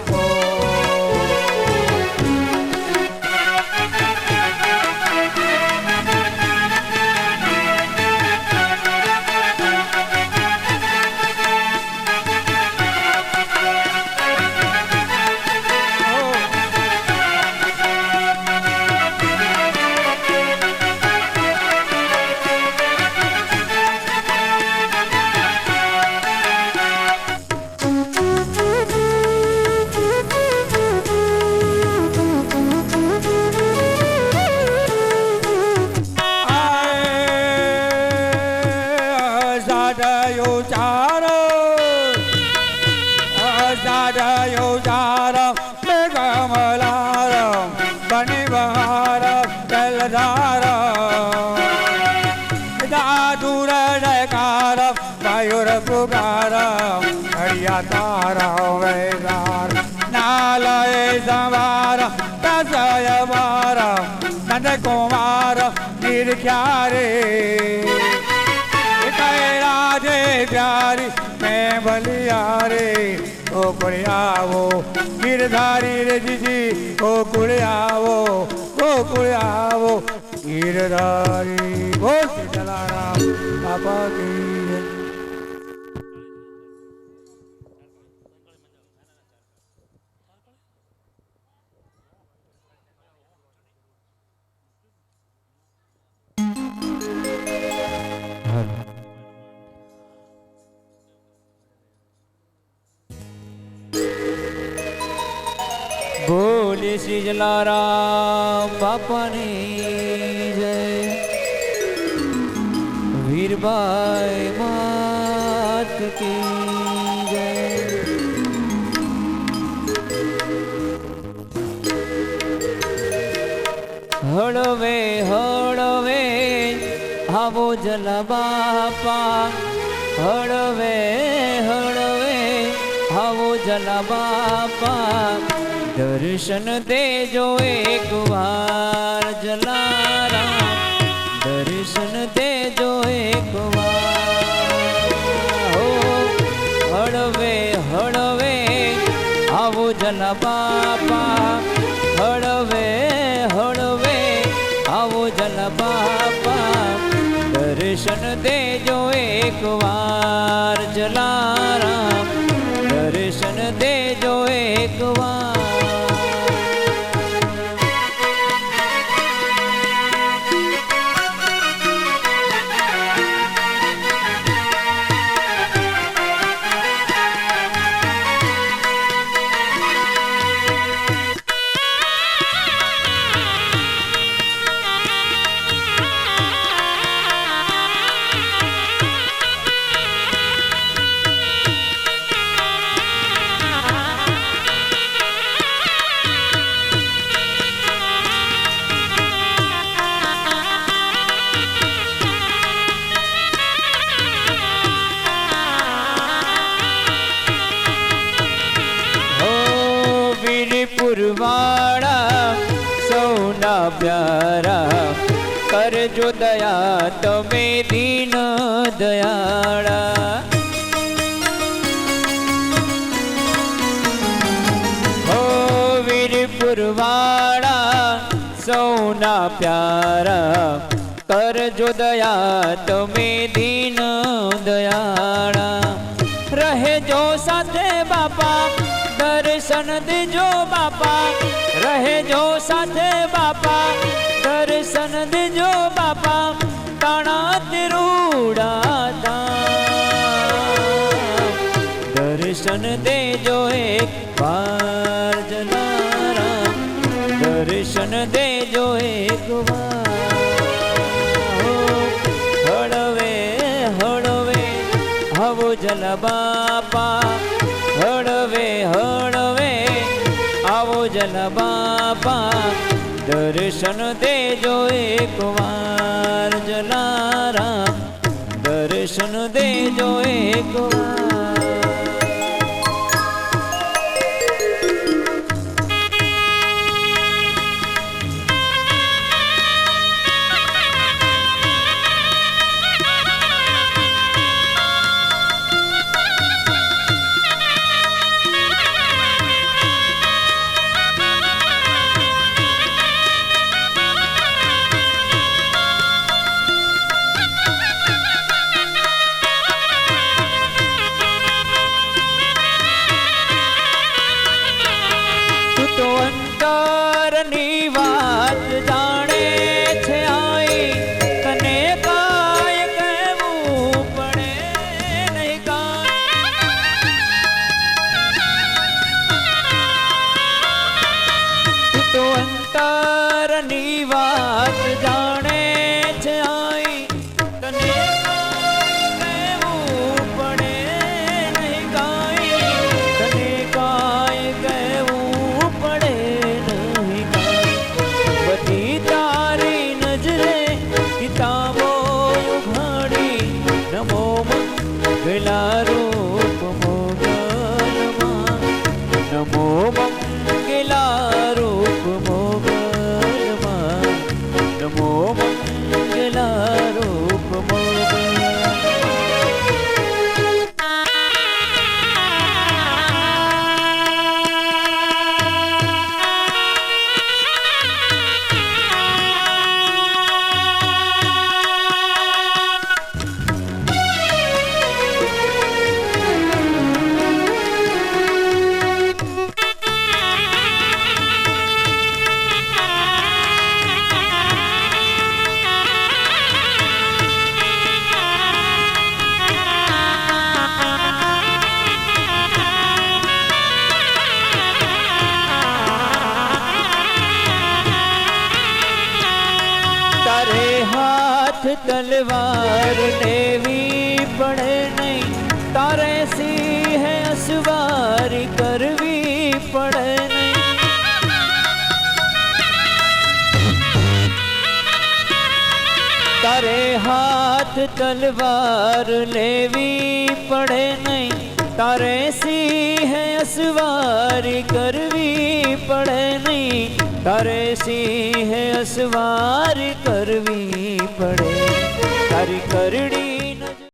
રાધયોજારમ મેઘમલારમ બનિબહારમ જલધારમ દાદુરડકારમ મયુરપુકારમ હરિયાતારમ વૈદાર નાલય સંવારમ દસયવારમ નંદકુમારમ નિર્ખ્યારે રાધે પ્યારી મેં બલિયારે ઓ કુળિયાવો ગીરધારી રે જીજી ઓ કુળિયાવો ગીરધારી ઓ જલારામ બાપા કી જય. બોલે શ્રી જલારામ બાપાની જય. વીરબાઈ માત કી જય. હળવે હળવે આવો જલા બાપા હળવે હળવે આવો જલા બાપા દર્શન દેજો એક વાર જલારામ દર્શન દેજો એક વાર હો હળવે હળવે આવો જલા બાપા હળવે હળવે આવો જલા બાપા દર્શન દેજો એક વાર જલારામ દર્શન દેજો એક વાર. વાળા સૌના પ્યારા કરજો દયા તમે દીન દયાળા હો વીરપુર વાળા સૌના પ્યારા કરજો દયા તમે દીન દયાળા રહેજો સાથે બાપા દર્શન દેજો બાપા રહેજો સાથે બાપા દર્શન દેજો બાપા તાણા તિરુડા દર્શન દેજો એક વાર જલારામ દર્શન દેજો એક વાર હળવે હળવે હવો જલ બાપા હળવે હળવે આવો જલ બાપા દર્શન દેજો એક વાર જલારામ દર્શન દેજો એક વાર. અંતરની વાત જાણે છે આઈ તને કાય કહેવું પડે નહીં કાય તો અંતરની વાત જાણે છે આઈ તને કાય કહેવું પડે નહીં કાય તને કાય નમો મંગલા રૂપ મોગલમાં નમો મંગલા રૂપ મોગલમાં તલવાર લેવી પડે નહીં તારે સિંહ અસવારી કરવી પડે નહીં તારે હાથ તલવાર લેવી પડે નહીં તારે સિંહ અસવારી કરવી પડે નહીં તારે સિંહ અસવારી કરવી પડે તારી કરડી